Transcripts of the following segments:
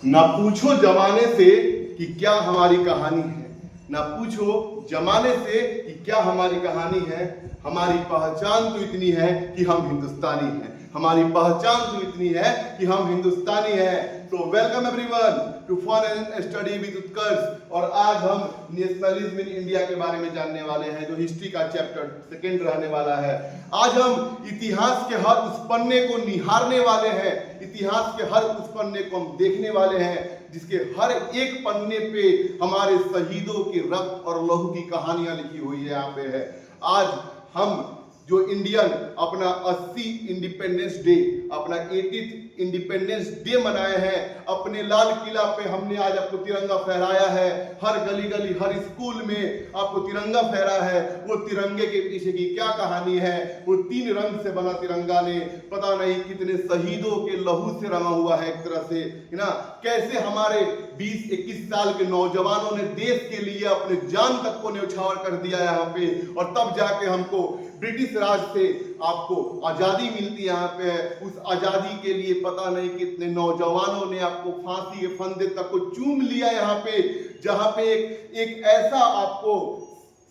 ना पूछो जमाने से कि क्या हमारी कहानी है, ना पूछो जमाने से कि क्या हमारी कहानी है। हमारी पहचान तो इतनी है कि हम हिंदुस्तानी हैं, हमारी पहचान तो इतनी है कि हम हिंदुस्तानी हैं। तो welcome everyone to fun and study with Utkarsh. और आज हम नेशनलिज्म इन इंडिया के बारे में जानने वाले हैं, जो हिस्ट्री का चैप्टर सेकंड रहने वाला है। आज हम इतिहास के हर उस पन्ने को निहारने वाले हैं, इतिहास के हर उस पन्ने को हम देखने वाले हैं जिसके हर एक पन्ने पे हमारे शहीदों के रक्त और लहू की कहानियां लिखी हुई है। यहाँ पे है आज हम जो इंडियन अपना 80 इंडिपेंडेंस डे, अपना 80th इंडिपेंडेंस डे मनाए हैं। अपने लाल किला पे हमने आज आपको तिरंगा फहराया है, हर गली गली हर स्कूल में आपको तिरंगा फहरा है। वो तिरंगे के पीछे की क्या कहानी है, वो 3 रंग से बना तिरंगा ने पता नहीं कितने शहीदों के लहू से रंगा हुआ है एक तरह से, है ना। कैसे हमारे 20-21 साल के नौजवानों ने देश के लिए अपने जान तक को न्यौछावर कर दिया यहाँ पे, और तब जाके हमको ब्रिटिश राज से आपको आजादी मिलती है। यहाँ पे उस आजादी के लिए पता नहीं कितने नौजवानों ने आपको फांसी के फंदे तक को चूम लिया यहाँ पे, जहाँ पे एक ऐसा आपको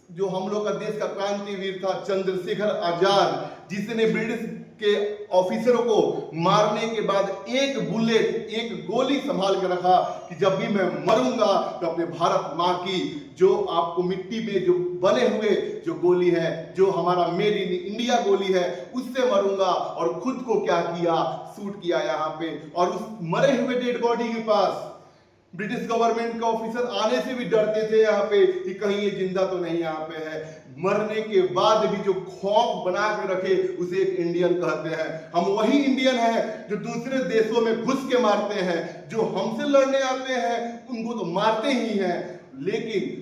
जो हम लोग का देश का क्रांतिवीर था चंद्रशेखर आजाद, जिसने ब्रिटिश के ऑफिसरों को मारने के बाद एक बुलेट, एक गोली संभाल के रखा कि जब भी मैं मरूंगा तो अपने भारत माँ की जो आपको मिट्टी में जो बने हुए जो गोली है, जो हमारा मेड इन इंडिया गोली है, उससे मरूंगा। और खुद को क्या किया, शूट किया यहाँ पे। और उस मरे हुए डेड बॉडी के पास ब्रिटिश गवर्नमेंट के ऑफिसर आने से भी डरते थे यहाँ पे कि कहीं ये जिंदा तो नहीं यहाँ पे है। मरने के बाद भी जो खौफ बना के रखे उसे एक इंडियन कहते हैं। हम वही इंडियन हैं जो दूसरे देशों में घुस के मारते हैं, जो हमसे लड़ने आते हैं उनको तो मारते ही हैं, लेकिन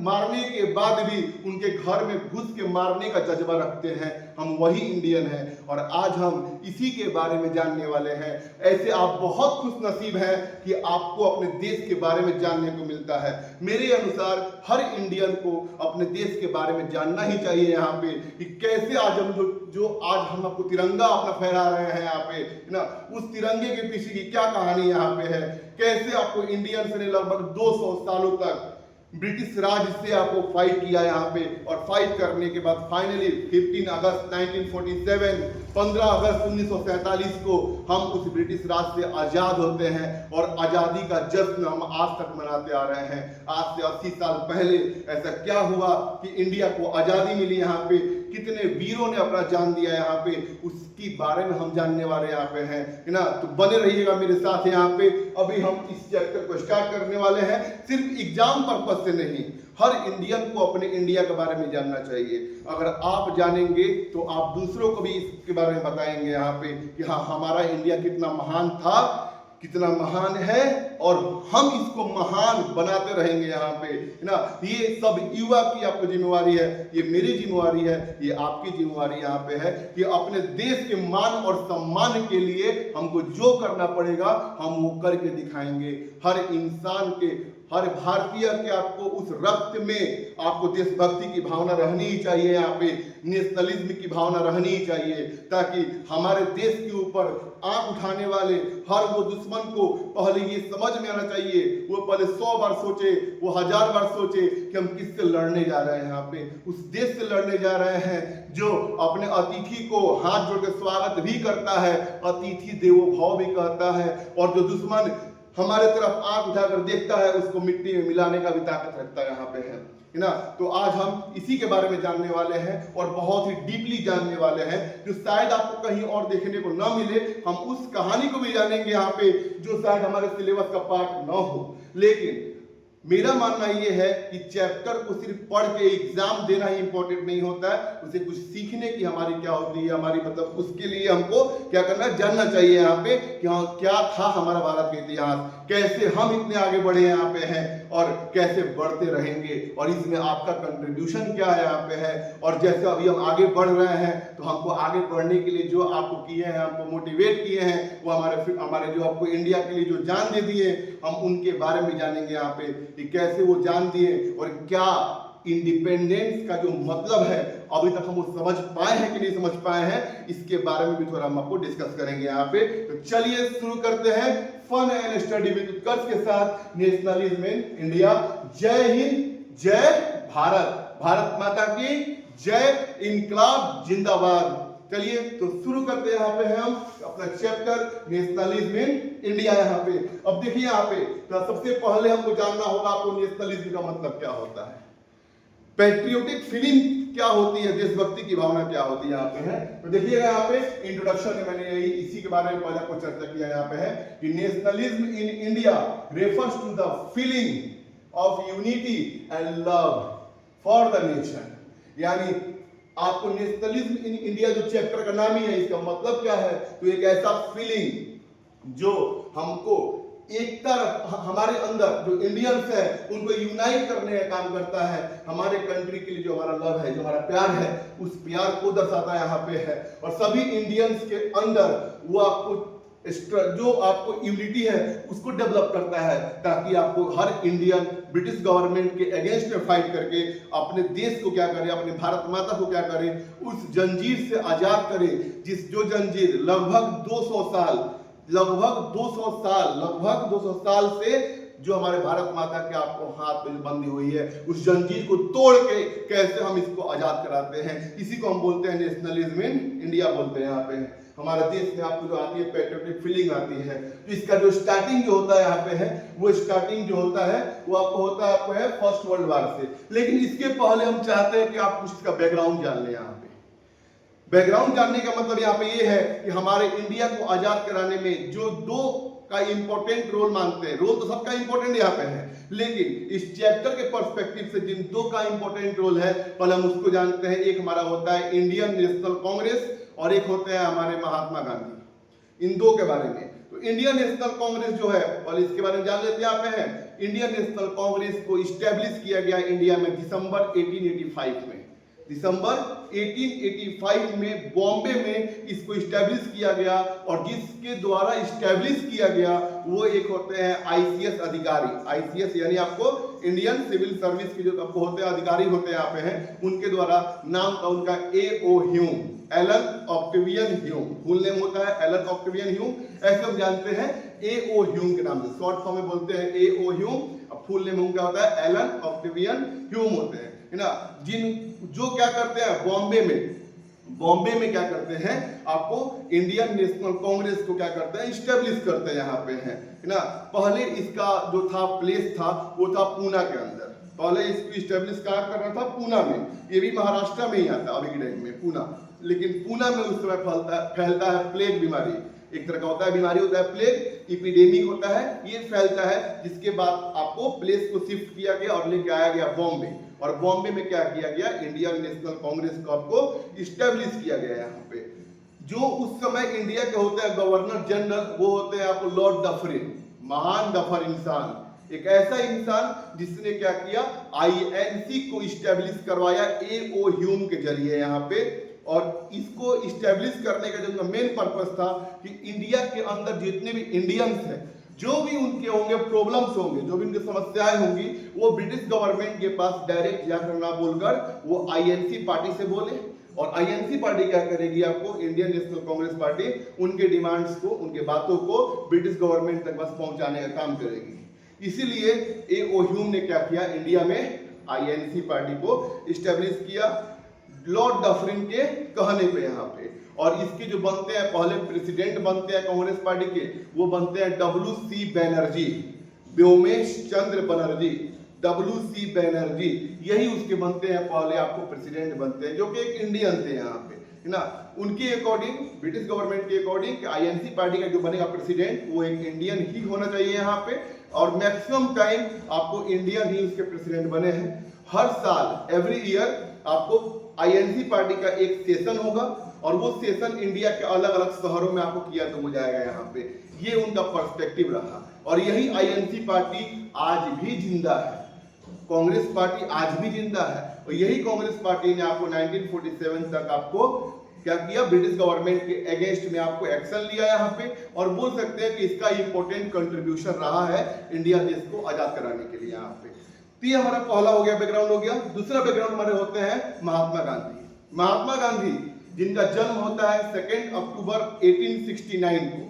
मारने के बाद भी उनके घर में घुस के मारने का जज्बा रखते हैं। हम वही इंडियन हैं और आज हम इसी के बारे में जानने वाले हैं। ऐसे आप बहुत खुश नसीब हैं कि आपको अपने देश के बारे में जानने को मिलता है। मेरे अनुसार हर इंडियन को अपने देश के बारे में जानना ही चाहिए यहाँ पे कि कैसे आज हम जो आज हम आपको तिरंगा अपना फहरा रहे हैं यहाँ पे, है ना, उस तिरंगे के पीछे की क्या कहानी यहाँ पे है। कैसे आपको इंडियंस ने लगभग 200 सालों तक ब्रिटिश राज से आपको फाइट किया यहाँ पे, और फाइट करने के बाद फाइनली 15 अगस्त 1947, 15 अगस्त 1947 को हम उस ब्रिटिश राज से आजाद होते हैं। और आजादी का जश्न हम आज तक मनाते आ रहे हैं। आज से 80 साल पहले ऐसा क्या हुआ कि इंडिया को आजादी मिली, यहाँ पे कितने वीरों ने अपना जान दिया यहाँ पे, उसकी बारे में हम जानने वाले यहाँ पे हैं, है ना। तो बने रहिएगा मेरे साथ यहाँ पे। अभी हम इस चैप्टर को स्टार्ट करने वाले हैं, सिर्फ एग्जाम पर्पस से नहीं, हर इंडियन को अपने इंडिया के बारे में जानना चाहिए। अगर आप जानेंगे तो आप दूसरों को भी इसके बारे में बताएंगे यहाँ पे कि हाँ, हमारा इंडिया कितना महान था, कितना महान है, और हम इसको महान बनाते रहेंगे यहाँ पे, है ना। ये सब युवा की आपको जिम्मेवारी है, ये मेरी जिम्मेवारी है, ये आपकी जिम्मेवारी यहाँ पे है कि अपने देश के मान और सम्मान के लिए हमको जो करना पड़ेगा हम वो करके दिखाएंगे। हर इंसान के, हर भारतीय के आपको उस रक्त में आपको देशभक्ति की भावना रहनी ही चाहिए, यहाँ पे नेशनलिज्म की भावना रहनी ही चाहिए, ताकि हमारे देश के ऊपर आंख उठाने वाले हर वो दुश्मन को पहले ये समझ में आना चाहिए, वो पहले 100 बार सोचे, वो 1000 बार सोचे कि हम किससे लड़ने जा रहे हैं। यहाँ पे उस देश से लड़ने जा रहे हैं जो अपने अतिथि को हाथ जोड़ के स्वागत भी करता है, अतिथि देवो भव भी कहता है, और जो दुश्मन हमारे तरफ आंख उठाकर देखता है उसको मिट्टी में मिलाने का भी ताकत रखता है यहाँ पे है ना। तो आज हम इसी के बारे में जानने वाले हैं और बहुत ही डीपली जानने वाले हैं, जो शायद आपको कहीं और देखने को ना मिले। हम उस कहानी को भी जानेंगे यहाँ पे जो शायद हमारे सिलेबस का पार्ट ना हो। लेकिन मेरा मानना यह है कि चैप्टर को सिर्फ पढ़ के एग्जाम देना ही इंपॉर्टेंट नहीं होता है, उसे कुछ सीखने की हमारी क्या होती है, हमारी मतलब उसके लिए हमको क्या करना, जानना चाहिए यहाँ पे कि हाँ क्या था हमारा भारत का इतिहास, कैसे हम इतने आगे बढ़े यहाँ पे हैं और कैसे बढ़ते रहेंगे, और इसमें आपका कंट्रीब्यूशन क्या है यहाँ पे है। और जैसे अभी हम आगे बढ़ रहे हैं तो हमको आगे बढ़ने के लिए जो आपको किए हैं, हमको मोटिवेट किए हैं, वो हमारे जो आपको इंडिया के लिए जो जान दे दिए, हम उनके बारे में जानेंगे यहाँ पे कि कैसे वो जान दिए और क्या इंडिपेंडेंस का जो मतलब है अभी तक हम वो समझ पाए हैं कि नहीं समझ पाए हैं, इसके बारे में भी थोड़ा हम आपको डिस्कस करेंगे यहाँ पे। तो चलिए शुरू करते हैं फन एंड स्टडी विद उत्कर्ष के साथ नेशनलिज्म इन इंडिया। जय हिंद, जय भारत, भारत माता की जय, इनकलाब जिंदाबाद। चलिए तो शुरू करते हैं यहाँ पे हम अपना चैप्टर नेशनलिज्म इन इंडिया। यहाँ पे अब देखिए यहाँ पे तो सबसे पहले हमको जानना होगा आपको नेशनलिज्म का मतलब क्या होता है, पैट्रियोटिक फीलिंग क्या होती है, देशभक्ति की भावना क्या होती है यहाँ पे है। तो देखिएगा यहाँ पे इंट्रोडक्शन में मैंने यही इसी के बारे में पहले आपको चर्चा किया यहाँ पे है कि nationalism in India refers to the feeling of unity and love for the nation. यानी आपको नेशनलिज्म इन इंडिया जो चैप्टर का नाम ही है, इसका मतलब क्या है, तो एक ऐसा फीलिंग जो हमको एकता, हमारे अंदर जो इंडियंस है उनको यूनाइट करने का काम करता है, हमारे कंट्री के लिए जो हमारा लव है, जो हमारा प्यार है, उस प्यार को दर्शाता यहाँ पे है। और सभी इंडियंस के अंदर वो आपको जो आपको यूनिटी है उसको डेवलप करता है, ताकि आपको हर इंडियन ब्रिटिश गवर्नमेंट के अगेंस्ट में फाइट करके अपने देश को क्या करे, अपने भारत माता को क्या करे, उस जंजीर से आजाद करे, जो जंजीर लगभग 200 साल से जो हमारे भारत माता के आपको हाथ में बंधी हुई है, उस जंजीर को तोड़ के कैसे हम इसको आजाद कराते हैं, इसी को हम बोलते हैं नेशनलिज्म इन इंडिया बोलते हैं। यहाँ पे हमारे देश में आपको जो आती है पैट्रियोटिक फीलिंग आती है, तो इसका जो स्टार्टिंग जो होता है यहाँ पे है, वो स्टार्टिंग जो होता है वो आपको है फर्स्ट वर्ल्ड वार से। लेकिन इसके पहले हम चाहते हैं कि आप कुछ इसका बैकग्राउंड जान लें। यहाँ पे बैकग्राउंड जानने का मतलब यहाँ पे ये है कि हमारे इंडिया को आजाद कराने में जो दो का इंपॉर्टेंट रोल मानते हैं, रोल तो सबका इंपॉर्टेंट यहाँ पे है, लेकिन इस चैप्टर के पर्सपेक्टिव से जिन दो का इंपॉर्टेंट रोल है पहले हम उसको जानते हैं। एक हमारा होता है इंडियन नेशनल कांग्रेस और एक होते हैं हमारे महात्मा गांधी। इन दो के बारे में, तो इंडियन नेशनल कांग्रेस जो है पहले इसके बारे में जान लेते हैं। यहाँ पे है इंडियन नेशनल कांग्रेस को इस्टेब्लिश किया गया इंडिया में दिसंबर 1885 में। दिसंबर 1885 में बॉम्बे में इसको इस्टेब्लिश किया गया, और जिसके द्वारा इस्टेब्लिश किया गया वो एक होते हैं आईसीएस अधिकारी। आईसीएस यानी आपको इंडियन सिविल सर्विस के जो आपको होते हैं अधिकारी होते हैं यहाँ पे हैं, उनके द्वारा नाम था उनका A.O. Hume, Allan Octavian Hume. Full name होता है एलन ऑक्टेवियन ह्यूम, ऐसे हम जानते हैं A.O. ह्यूम के नाम से, शॉर्ट फॉर्म में बोलते हैं A.O. ह्यूम। अब फुल नेम उनका होता है एलन ऑक्टेवियन ह्यूम होते हैं, है ना। जो क्या करते हैं बॉम्बे में क्या करते हैं, आपको इंडियन नेशनल कांग्रेस को क्या करते हैं, इस्टेब्लिश करते हैं यहाँ पे है ना। पहले इसका जो था प्लेस था वो था पूना के अंदर, पहले इसको इस्टेब्लिश कर रहा था पूना में, ये भी महाराष्ट्र में ही आता अभी के टाइम में पूना। लेकिन पूना में उस समय फैलता है प्लेग बीमारी, एक तरह का होता है बीमारी होता है प्लेग, इपिडेमिक होता है, ये फैलता है। जिसके बाद आपको प्लेस को शिफ्ट किया गया और लेके आया गया बॉम्बे, और बॉम्बे में क्या किया गया, इंडियन नेशनल कांग्रेस को आपको इस्टेब्लिश किया गया यहाँ पे। जो उस समय इंडिया के होते हैं गवर्नर जनरल, वो होते हैं आपको लॉर्ड डफरिन, महान डफर इंसान, एक ऐसा इंसान जिसने क्या किया, आईएनसी को इस्टेब्लिश करवाया A.O. ह्यूम के जरिए यहाँ पे। और इसको इस्टेब्लिश करने का जो मेन पर्पस था कि इंडिया के अंदर जितने भी इंडियंस हैं, जो भी उनके होंगे प्रॉब्लम्स होंगे, जो भी उनकी समस्याएं होंगी, वो ब्रिटिश गवर्नमेंट के पास डायरेक्ट जाकर ना बोलकर वो आईएनसी पार्टी से बोले, और आईएनसी पार्टी क्या करेगी, आपको इंडियन नेशनल कांग्रेस पार्टी उनके डिमांड्स को, उनके बातों को ब्रिटिश गवर्नमेंट तक बस पहुंचाने का काम करेगी। इसीलिए A.O. ह्यूम ने क्या किया, इंडिया में आईएनसी पार्टी को इस्टेब्लिश किया लॉर्ड डफरिन के कहने पे यहाँ पे। और इसके जो बनते हैं पहले प्रेसिडेंट बनते हैं कांग्रेस पार्टी के, वो बनते हैं W.C. बैनर्जी, व्योमेश चंद्र बनर्जी, W.C. बैनर्जी, यही उसके बनते हैं पहले आपको प्रेसिडेंट बनते हैं, जो कि एक इंडियन थे यहाँ पे, है ना। उनके अकॉर्डिंग, ब्रिटिश गवर्नमेंट के अकॉर्डिंग आईएनसी पार्टी का जो बनेगा प्रेसिडेंट वो एक इंडियन ही होना चाहिए यहाँ पे, और मैक्सिमम टाइम आपको इंडियन ही उसके प्रेसिडेंट बने हैं। हर साल एवरी ईयर आपको आईएनसी पार्टी का एक सेशन होगा, और वो सेशन इंडिया के अलग अलग शहरों में आपको किया तो हो जाएगा यहाँ पे। ये उनका पर्सपेक्टिव रहा, और यही आईएनसी पार्टी आज भी जिंदा है, कांग्रेस पार्टी आज भी जिंदा है। और यही कांग्रेस पार्टी ने आपको 1947 तक आपको क्या किया, ब्रिटिश गवर्नमेंट के अगेंस्ट में आपको एक्शन लिया यहाँ पे, और बोल सकते हैं कि इसका इंपॉर्टेंट कंट्रीब्यूशन रहा है इंडिया देश को आजाद कराने के लिए यहाँ पे। तो ये हमारा पहला हो गया, बैकग्राउंड हो गया। दूसरा बैकग्राउंड हमारे होते हैं महात्मा गांधी। महात्मा गांधी जिनका जन्म होता है 2 अक्टूबर 1869 को,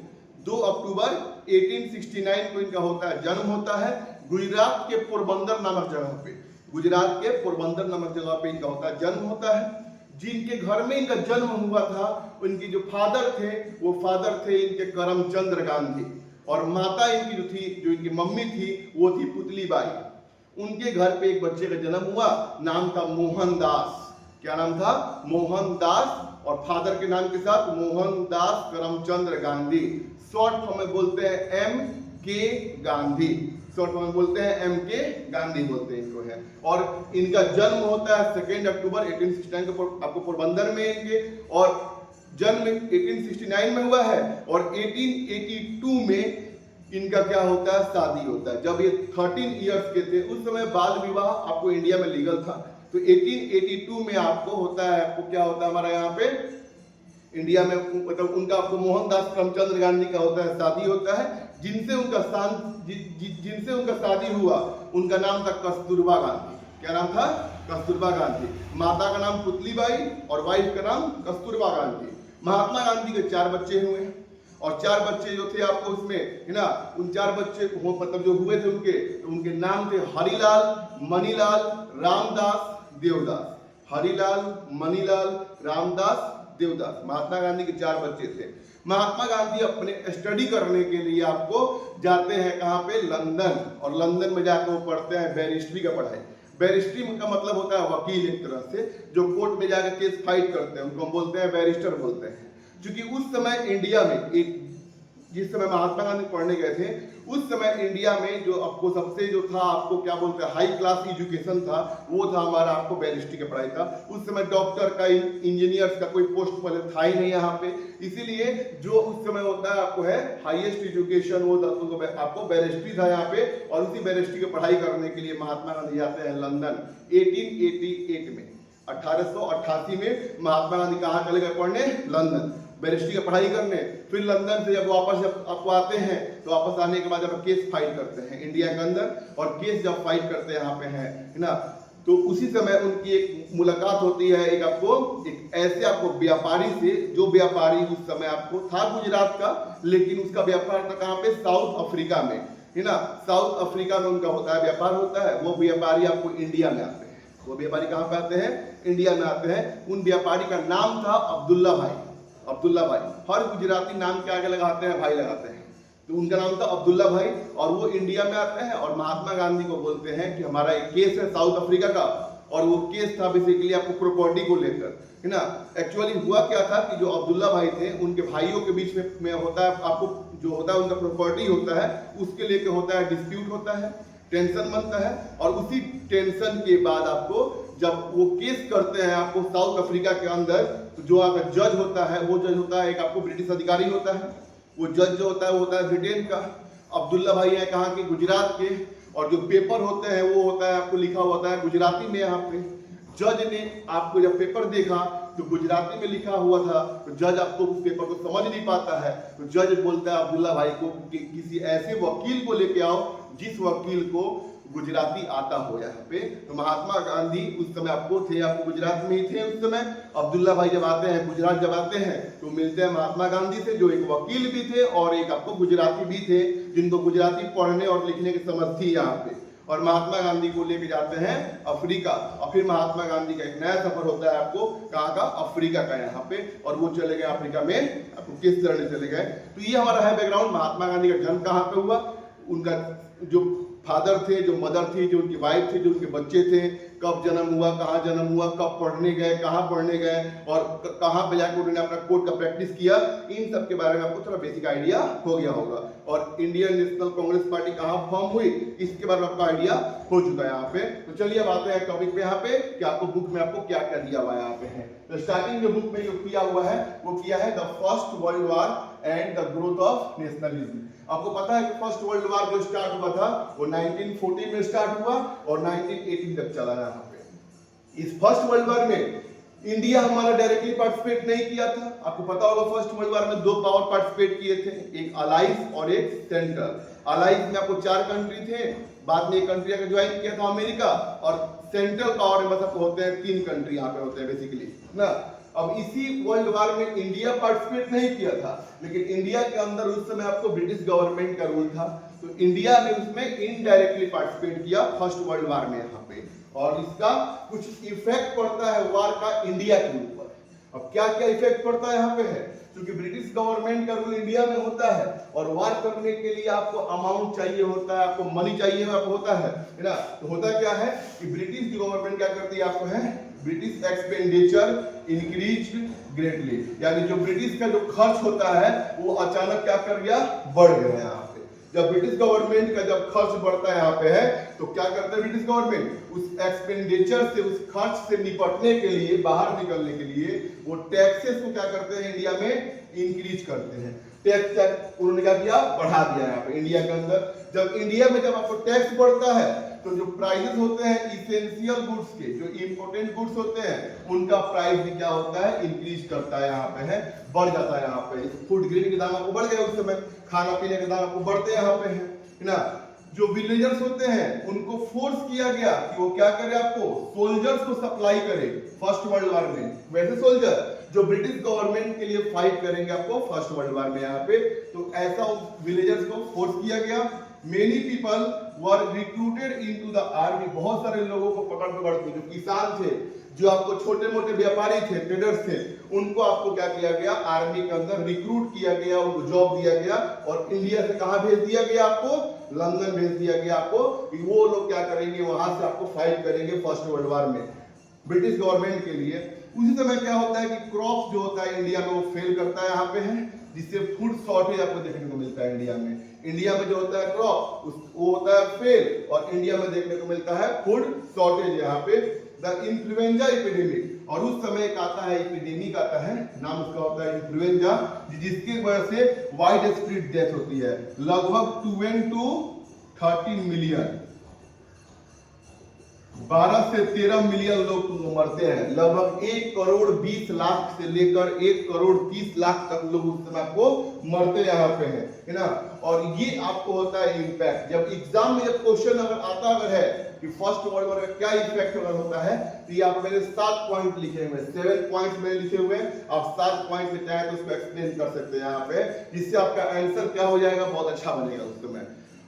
2 अक्टूबर 1869 को इनका होता है जन्म होता है गुजरात के पोरबंदर नामक जगह पे। गुजरात के पोरबंदर नामक जगह पे इनका होता है जन्म होता है। जिनके घर में इनका जन्म हुआ था, उनकी जो फादर थे वो फादर थे इनके करमचंद्र गांधी, और माता इनकी जो थी, जो इनकी मम्मी थी, वो थी पुतली बाई। उनके घर पे एक बच्चे का जन्म हुआ, नाम था मोहनदास। क्या नाम था? मोहनदास, और फादर के नाम के साथ मोहनदास करमचंद्र गांधी। शॉर्ट फॉर्म में बोलते हैं MK गांधी, शॉर्ट फॉर्म में बोलते हैं MK गांधी बोलते हैं इनको है। और इनका जन्म होता है 2 अक्टूबर 1869 को, आपको पोरबंदर में इनके, और जन्म 1869 में हुआ है, और 1882 में इनका क्या होता है? शादी होता है। जब ये 13 इयर्स के थे, उस समय बाल विवाह आपको इंडिया में लीगल था, तो 1882 में आपको होता है, आपको क्या होता है हमारा यहाँ पे इंडिया में, मतलब उनका आपको मोहनदास करमचंद्र गांधी का होता है शादी होता है। जिनसे उनका शादी हुआ उनका नाम था कस्तूरबा गांधी। क्या नाम था? कस्तूरबा गांधी। माता का नाम पुतली बाई और वाइफ का नाम कस्तूरबा गांधी। महात्मा गांधी के 4 बच्चे हुए, और 4 बच्चे जो थे आपको उसमें है ना, उन 4 बच्चे मतलब जो हुए थे उनके नाम थे हरिलाल, मणिलाल, रामदास, देवदास। हरिलाल, मणिलाल, रामदास, देवदास। महात्मा गांधी के 4 बच्चे थे। महात्मा गांधी अपने स्टडी करने के लिए आपको जाते हैं कहाँ पे? लंदन, और लंदन में जाकर वो पढ़ते हैं बैरिस्ट्री का पढ़ाई। बैरिस्ट्री का मतलब होता है वकील, एक तरह से जो कोर्ट में जाकर केस फाइट करते हैं उनको हम बोलते हैं बैरिस्टर बोलते हैं। क्योंकि उस समय इंडिया में जिस समय महात्मा गांधी पढ़ने गए थे, उस समय इंडिया में जो आपको सबसे जो था, आपको क्या बोलते हैं, हाई क्लास एजुकेशन था, वो था हमारा आपको बैरिस्ट्री का पढ़ाई था। उस समय डॉक्टर का, इंजीनियर्स का कोई पोस्ट पहले था ही नहीं यहाँ पे, इसीलिए जो उस समय होता है आपको है हाईएस्ट एजुकेशन, वो आपको बैरिस्ट्री था यहाँ पे। और उसी बैरिस्ट्री की पढ़ाई करने के लिए महात्मा गांधी जाते हैं लंदन 1888 में। 1888 में महात्मा गांधी कहाँ चले गए? पढ़ने लंदन, बैरिस्ट्री की पढ़ाई करने। फिर लंदन से जब वापस आपको आते हैं, तो वापस आने के बाद जब केस फाइट करते हैं इंडिया के अंदर, और केस जब फाइट करते हैं यहाँ पे है ना, तो उसी समय उनकी एक मुलाकात होती है एक ऐसे आपको व्यापारी से, जो व्यापारी उस समय आपको था गुजरात का, लेकिन उसका व्यापार था कहाँ पे? साउथ अफ्रीका में, है ना। साउथ अफ्रीका में उनका होता है व्यापार होता है। वो व्यापारी आपको इंडिया में आते हैं। वो व्यापारी कहाँ पे आते हैं? इंडिया में आते हैं। उन व्यापारी का नाम था अब्दुल्ला भाई। अब्दुल्ला भाई, हर गुजराती नाम के आगे लगाते हैं भाई लगाते हैं, तो उनका नाम था अब्दुल्ला भाई। और वो इंडिया में आते हैं और महात्मा गांधी को बोलते हैं कि हमारा एक केस है साउथ अफ्रीका का, और वो केस था बेसिकली आपको प्रॉपर्टी को लेकर, है ना। एक्चुअली हुआ क्या था कि जो अब्दुल्ला भाई थे, उनके भाइयों के बीच में होता है, आपको जो होता है उनका प्रॉपर्टी होता है, उसके लेके होता है डिस्प्यूट होता है, टेंशन बनता है। और उसी टेंशन के बाद आपको जब वो केस करते हैं आपको साउथ अफ्रीका के अंदर, तो जो आपका जज होता है, वो जज होता है एक आपको ब्रिटिश अधिकारी होता है। वो जज जो होता है वो होता है ब्रिटेन का। अब्दुल्ला भाई है कहाँ के? गुजरात के। और जो पेपर होते हैं वो होता है आपको लिखा होता है गुजराती में। यहाँ पे जज ने आपको जब पेपर देखा तो गुजराती में लिखा हुआ था, तो जज आपको उस पेपर को समझ नहीं पाता है, तो जज बोलता है अब्दुल्ला भाई को कि किसी ऐसे वकील को लेके आओ जिस वकील को गुजराती आता हो यहाँ पे। तो महात्मा गांधी उस समय आपको गुजरात में ही थे उस समय। अब्दुल्ला भाई जब आते हैं गुजरात, जब आते हैं तो मिलते हैं महात्मा गांधी से, जो एक वकील भी थे और एक आपको गुजराती भी थे, जिनको गुजराती पढ़ने और लिखने की समझ थी यहाँ पे। और महात्मा गांधी को लेके जाते हैं अफ्रीका, और फिर महात्मा गांधी का एक नया सफर होता है आपको कहाँ का? अफ्रीका का यहाँ पे। और वो चले गए अफ्रीका में, आपको किस तरह चले गए। तो ये हमारा है बैकग्राउंड। महात्मा गांधी का जन्म कहाँ पे हुआ, उनका जो फादर थे, जो मदर थी, जो उनकी वाइफ थी, जो उनके बच्चे थे, कब जन्म हुआ, कहाँ जन्म हुआ, कब पढ़ने गए, कहाँ पढ़ने गए, और कहाँ पे जाकर उन्होंने अपना कोर्ट का प्रैक्टिस किया, इन सब के बारे में आपको थोड़ा बेसिक आइडिया हो गया होगा। और इंडियन नेशनल कांग्रेस पार्टी कहाँ फॉर्म हुई, इसके बारे में आपका आइडिया हो चुका है यहाँ पे। तो चलिए अब आते हैं टॉपिक पे यहाँ पे कि आपको बुक में आपको क्या क्या दिया हुआ है यहाँ पे है। तो स्टार्टिंग में बुक में जो किया हुआ है वो किया है the first world war and the growth of nationalism. आपको पता है कि फर्स्ट वर्ल्ड वॉर जो स्टार्ट हुआ था वो 1914 में स्टार्ट हुआ और 1918 तक चला यहाँ पे। इस फर्स्ट वर्ल्ड वॉर में इंडिया हमारा डायरेक्टली पार्टिसिपेट नहीं किया था। आपको पता होगा फर्स्ट वर्ल्ड वॉर में 2 पावर पार्टिसिपेट किए थे, एक अलाइज और एक सेंट्रल। अलाइज में आपको 4 कंट्री थे, बाद में एक कंट्री आकर ज्वाइन किया था अमेरिका, और सेंट्रल पावर में बस आपको होते हैं 3 कंट्री यहाँ पे होते हैं बेसिकली ना। अब इसी वर्ल्ड वॉर में इंडिया पार्टिसिपेट नहीं किया था, लेकिन इंडिया के अंदर उस समय आपको ब्रिटिश गवर्नमेंट का रूल था, तो इंडिया ने उसमें इनडायरेक्टली पार्टिसिपेट किया फर्स्ट वर्ल्ड वॉर में यहाँ पे, और इसका कुछ इफेक्ट पड़ता है वॉर का इंडिया के ऊपर। अब क्या क्या इफेक्ट पड़ता है यहाँ पे है, क्योंकि ब्रिटिश गवर्नमेंट का रूल इंडिया में होता है और वॉर करने के लिए आपको अमाउंट चाहिए होता है, आपको मनी चाहिए होता है ना। तो होता क्या है कि ब्रिटिश गवर्नमेंट क्या करती है, आपको है ब्रिटिश एक्सपेंडिचर इंक्रीज ग्रेटली, यानी जो ब्रिटिश का जो खर्च होता है वो अचानक क्या कर गया, बढ़ गया यहाँ पे। जब ब्रिटिश गवर्नमेंट का जब खर्च बढ़ता है यहाँ पे है, तो क्या करता है ब्रिटिश गवर्नमेंट, उस एक्सपेंडिचर से, उस खर्च से निपटने के लिए, बाहर निकलने के लिए वो टैक्सेस को क्या करते हैं इंडिया में इंक्रीज करते हैं। टैक्स उन्होंने क्या किया, बढ़ा दिया यहाँ पे इंडिया के अंदर। जब इंडिया में जब आपको टैक्स बढ़ता है तो जो प्राइसेस होते हैं इसेंशियल गुड्स के, जो इंपोर्टेंट गुड्स होते हैं, उनका प्राइस भी क्या होता है, इंक्रीज करता है यहाँ पे है, बढ़ जाता है यहाँ पे। फूड ग्रेन के दाम आपको बढ़ गए उस समय, खाना पीने के दाम आपको बढ़ते यहाँ पे है ना। जो विलेजर्स होते हैं उनको फोर्स किया गया कि वो क्या करे, आपको सोल्जर्स को सप्लाई करे फर्स्ट वर्ल्ड वॉर में। वैसे सोल्जर जो ब्रिटिश गवर्नमेंट के लिए फाइट करेंगे आपको फर्स्ट वर्ल्ड वॉर में यहाँ पे, तो ऐसा विलेजर्स को फोर्स किया गया। Many people were recruited into the army, बहुत सारे लोगों को पकड़ के, जो किसान थे, जो आपको छोटे मोटे व्यापारी थे, ट्रेडर्स थे, उनको आपको क्या किया गया, आर्मी के अंदर रिक्रूट किया गया, उनको जॉब दिया गया, और इंडिया से कहां भेज दिया गया, आपको लंदन भेज दिया गया आपको, कि वो लोग क्या करेंगे, वहां से आपको फाइट करेंगे फर्स्ट वर्ल्ड वॉर में ब्रिटिश गवर्नमेंट के लिए। उसी समय क्या होता है कि क्रॉप जो होता है इंडिया में वो फेल करता है यहाँ पे है, जिससे फूड शॉर्टेज आपको देखने को मिलता है इंडिया में। इंडिया में जो होता है क्रॉप वो होता है फेल, और इंडिया में देखने को मिलता है फूड शॉर्टेज यहाँ पे। द इन्फ्लुएंजा एपिडेमिक, और उस समय एक आता है एपिडेमिक आता है, नाम उसका होता है इन्फ्लुएंजा, जिसकी वजह से वाइड स्प्रेड डेथ होती है। लगभग 12 to 13 मिलियन, 12 से 13 मिलियन लोग मरते हैं। लगभग 1 करोड़ 20 लाख से लेकर 1 करोड़ 30 लाख तक लोग उस समय आपको मरते यहाँ पे है ना। और ये आपको होता है इम्पैक्ट। जब एग्जाम में जब क्वेश्चन अगर आता अगर है कि फर्स्ट वर्ल्ड वॉर का क्या इफेक्ट अगर होता है, तो ये आप मैंने 7 पॉइंट लिखे हुए, 7 पॉइंट्स मैंने लिखे हुए, आप 7 पॉइंट में चाहे तो उसको एक्सप्लेन कर सकते हैं यहाँ पे, जिससे आपका आंसर क्या हो जाएगा, बहुत अच्छा बनेगा उस समय।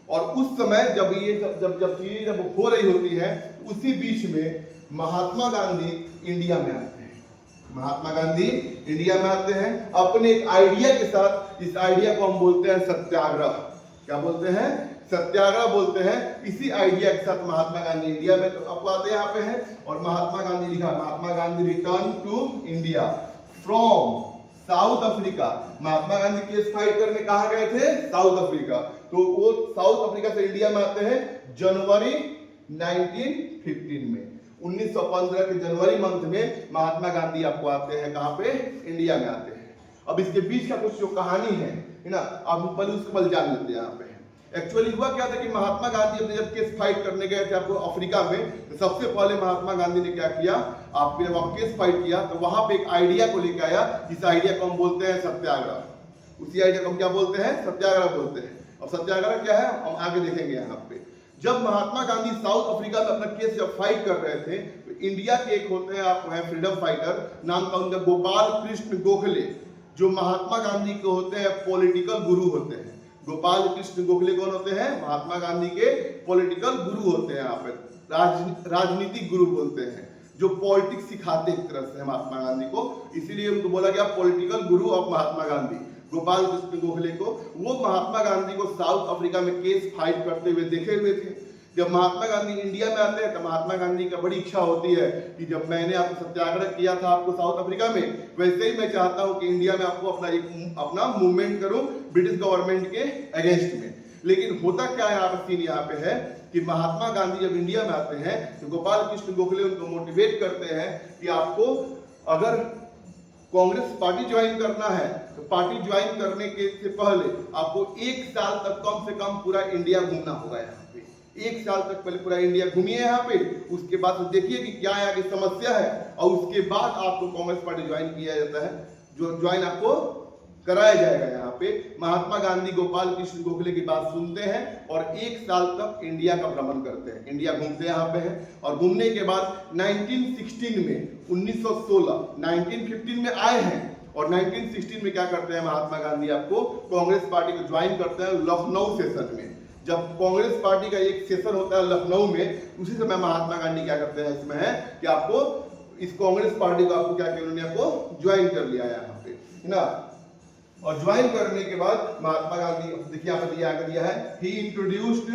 और उस समय जब ये जब चीजें जब हो रही होती है, उसी बीच में महात्मा गांधी इंडिया में आते हैं। महात्मा गांधी इंडिया में आते हैं अपने एक आइडिया के साथ। इस आइडिया को हम बोलते हैं सत्याग्रह। क्या बोलते हैं, सत्याग्रह बोलते हैं। इसी आइडिया के साथ महात्मा गांधी इंडिया में तो आपको आते हैं यहाँ पे है, और महात्मा गांधी लिखा, Mahatma Gandhi return to India from South Africa. Mahatma Gandhi case fight करने कहा गए थे, साउथ अफ्रीका। तो वो साउथ अफ्रीका से इंडिया में आते हैं जनवरी 1915 में। 1915 के जनवरी मंथ में महात्मा गांधी आपको आते हैं, कहां पे, इंडिया में आते हैं। अब इसके बीच का कुछ जो कहानी है ना, अब हम पहले उसको जान लेते हैं यहाँ पे। एक्चुअली हुआ क्या था कि महात्मा गांधी अपने जब केस फाइट करने गए थे आपको अफ्रीका में, तो सबसे पहले महात्मा गांधी ने क्या किया, आपने जब केस फाइट किया तो वहां पे एक आइडिया को लेकर आया। इस आइडिया को हम बोलते हैं सत्याग्रह। उसी आइडिया को हम क्या बोलते हैं, सत्याग्रह बोलते हैं। और सत्याग्रह क्या है हम आगे देखेंगे यहाँ पे। जब महात्मा गांधी साउथ अफ्रीका में अपना केस जब फाइट कर रहे थे, तो इंडिया के एक होते हैं आप फ्रीडम फाइटर, नाम का उनका गोपाल कृष्ण गोखले, जो महात्मा गांधी के होते हैं पॉलिटिकल गुरु होते हैं। गोपाल कृष्ण गोखले कौन होते हैं, महात्मा गांधी के पॉलिटिकल गुरु होते हैं, यहाँ पे राजनीतिक गुरु बोलते हैं, जो पॉलिटिक्स सिखाते एक तरह से महात्मा गांधी को, इसीलिए उनको बोला गया political Guru of Mahatma Gandhi, Gopal Krishna Gokhale को। वो महात्मा गांधी को साउथ अफ्रीका में केस फाइट करते हुए देखे हुए थे। जब महात्मा गांधी इंडिया में आते हैं तो महात्मा गांधी का बड़ी इच्छा होती है कि जब मैंने आपको सत्याग्रह किया था आपको साउथ अफ्रीका में, वैसे ही मैं चाहता हूं कि इंडिया में आपको अपना मूवमेंट करूं ब्रिटिश गवर्नमेंट के अगेंस्ट में। लेकिन होता क्या है, यहाँ सीन यहाँ पे है कि महात्मा गांधी जब इंडिया में आते हैं तो गोपाल कृष्ण गोखले उनको मोटिवेट करते हैं कि आपको अगर कांग्रेस पार्टी ज्वाइन करना है तो पार्टी ज्वाइन करने के से पहले आपको 1 साल तक कम से कम पूरा इंडिया घूमना होगा। यहाँ पे 1 साल तक पहले पूरा इंडिया घूमिए यहाँ पे, उसके बाद तो देखिए कि क्या यहाँ की समस्या है, और उसके बाद आपको कांग्रेस पार्टी ज्वाइन किया जाता है, जो ज्वाइन आपको कराया जाएगा। यहाँ पे महात्मा गांधी गोपाल कृष्ण गोखले की बात सुनते हैं और 1 साल तक इंडिया का भ्रमण करते हैं, इंडिया घूमते यहाँ पे हैं। और घूमने के बाद 1916 में 1915 में आए हैं, और 1916 में क्या करते हैं महात्मा गांधी, आपको कांग्रेस पार्टी को ज्वाइन करते हैं लखनऊ सेशन में। जब कांग्रेस पार्टी का एक सेशन होता है लखनऊ में, उसी समय महात्मा गांधी क्या करते हैं इसमें है कि आपको इस कांग्रेस पार्टी को आपको क्या किया, उन्होंने आपको ज्वाइन कर लिया यहाँ पे, है ना। और ज्वाइन करने के बाद महात्मा गांधी, देखिए यहाँ पे दिया है, ही इंट्रोड्यूस्ड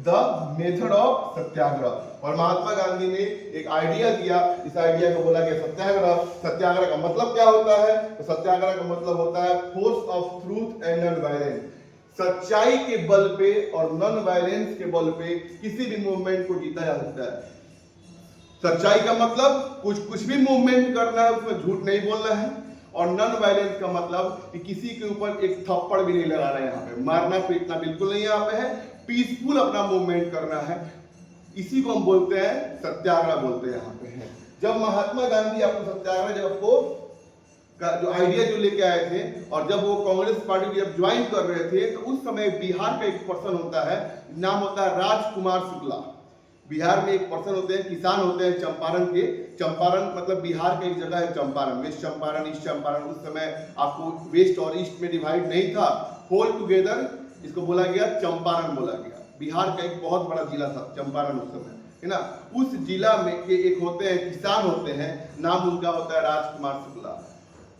द मेथड ऑफ सत्याग्रह। और महात्मा गांधी ने एक आइडिया दिया, इस आइडिया को बोला गया सत्याग्रह। सत्याग्रह का मतलब क्या होता है, तो सत्याग्रह का मतलब होता है force of truth and non violence, सच्चाई के बल पे और नॉन वायलेंस के बल पे किसी भी मूवमेंट को जीता जा सकता है। सच्चाई का मतलब कुछ भी मूवमेंट करना है, उसमें झूठ नहीं बोलना है, और नॉन वायलेंस का मतलब कि किसी के ऊपर एक थप्पड़ भी नहीं लगाना है, यहाँ पे मारना पीटना बिल्कुल नहीं यहाँ पे है, पीसफुल अपना मूवमेंट करना है। इसी को हम बोलते हैं सत्याग्रह बोलते हैं यहाँ पे है। जब महात्मा गांधी आपको सत्याग्रह जब आपको का जो आइडिया जो लेके आए थे, और जब वो कांग्रेस पार्टी जब ज्वाइन कर रहे थे, तो उस समय बिहार का एक पर्सन होता है, नाम होता है राजकुमार शुक्ला। बिहार में एक पर्सन होते हैं, किसान होते हैं चंपारण के। चंपारण मतलब बिहार का एक जगह है चंपारण, वेस्ट चंपारण, ईस्ट चंपारण। उस समय आपको वेस्ट और ईस्ट में डिवाइड नहीं था, होल टुगेदर इसको बोला गया चंपारण बोला गया। बिहार का एक बहुत बड़ा जिला था चंपारण उस समय, है ना। उस जिला में के एक होते हैं, किसान होते हैं, नाम उनका होता है राजकुमार शुक्ला।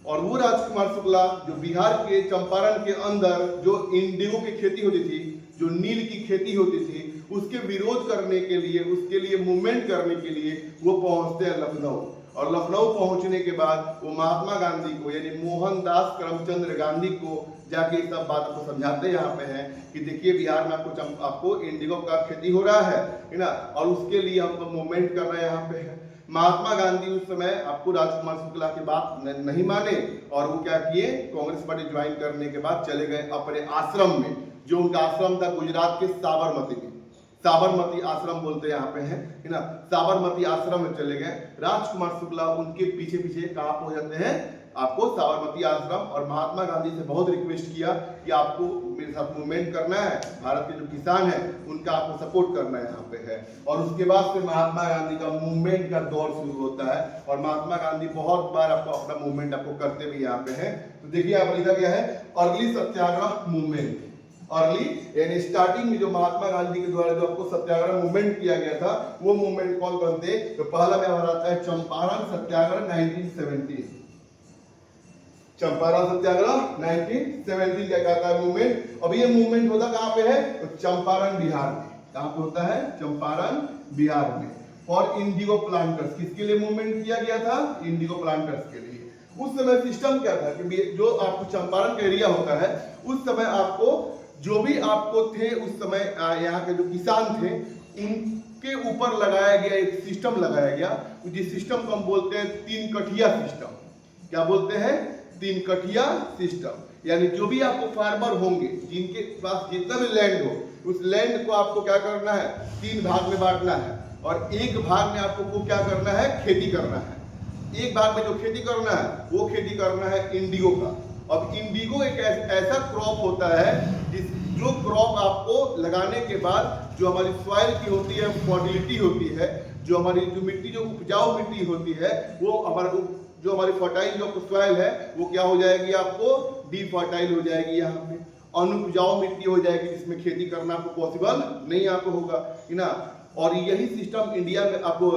और वो राजकुमार शुक्ला जो बिहार के चंपारण के अंदर जो इंडिगो की खेती होती थी, जो नील की खेती होती थी, उसके विरोध करने के लिए, उसके लिए मूवमेंट करने के लिए वो पहुंचते हैं लखनऊ। और लखनऊ पहुंचने के बाद वो महात्मा गांधी को यानी मोहनदास करमचंद गांधी को जाके सब बात को समझाते यहाँ पे हैं कि देखिए बिहार में आपको इंडिगो का खेती हो रहा है ना, और उसके लिए हम तो मूवमेंट कर रहे हैं यहाँ पे है। महात्मा गांधी उस समय आपको राजकुमार शुक्ला की बात नहीं माने, और वो क्या किए, कांग्रेस पार्टी ज्वाइन करने के बाद चले गए अपने आश्रम में, जो उनका आश्रम था गुजरात के साबरमती में। साबरमती आश्रम बोलते हैं यहाँ पे है ना। साबरमती आश्रम में चले गए राजकुमार शुक्ला, उनके पीछे पीछे कहाँ पहुंच जाते हैं, आपको साबरमती आश्रम। और महात्मा गांधी से बहुत रिक्वेस्ट किया कि आपको मेरे साथ मूवमेंट करना है, भारत के जो किसान हैं उनका आपको सपोर्ट करना है यहाँ पे है। और उसके बाद फिर महात्मा गांधी का मूवमेंट का दौर शुरू होता है, और महात्मा गांधी बहुत बार आपको अपना मूवमेंट आपको करते भी यहाँ पे है। तो देखिए यहाँ पर लिखा गया है अर्ली सत्याग्रह मूवमेंट। अर्ली यानी स्टार्टिंग में जो महात्मा गांधी के द्वारा जो आपको सत्याग्रह मूवमेंट किया गया था, वो मूवमेंट कौन कौन थे, तो पहला में हमारा आता है चंपारण सत्याग्रह 1917। चंपारण सत्याग्रह 1917 का कहता है मूवमेंट। अब ये मूवमेंट होता कहाँ पे है, तो चंपारण बिहार में। कहाँ पे होता है, चंपारण बिहार में। और इंडिगो प्लांटर्स, किसके लिए मूवमेंट किया गया था, इंडिगो प्लांटर्स के लिए। उस समय सिस्टम क्या था कि जो आपको चंपारण का एरिया होता है, उस समय आपको जो भी आपको थे उस समय यहाँ के जो किसान थे उनके ऊपर लगाया गया एक सिस्टम लगाया गया, जिस सिस्टम को हम बोलते हैं 3 कठिया सिस्टम। क्या बोलते हैं, 3 कठिया सिस्टम। यानी जो भी आपको फार्मर होंगे, जिनके पास जितना भी लैंड हो, उस लैंड को आपको क्या करना है, 3 भाग में बांटना है, और एक भाग में आपको क्या करना है, खेती करना है। एक भाग में जो खेती करना है वो खेती करना है इंडिगो का। अब इंडिगो एक ऐसा क्रॉप होता है जो क्रॉप आपको लगाने के बाद जो हमारी सॉइल की होती है, फर्टिलिटी होती है, जो हमारी जो मिट्टी जो उपजाऊ मिट्टी होती है, वो हमारा जो हमारी फर्टाइल जो सॉइल है वो क्या हो जाएगी, आपको डिफर्टाइल हो जाएगी, यहाँ पे अनुपजाऊ मिट्टी हो जाएगी, जिसमें खेती करना आपको पॉसिबल नहीं आपको होगा, है ना। और यही सिस्टम इंडिया में आपको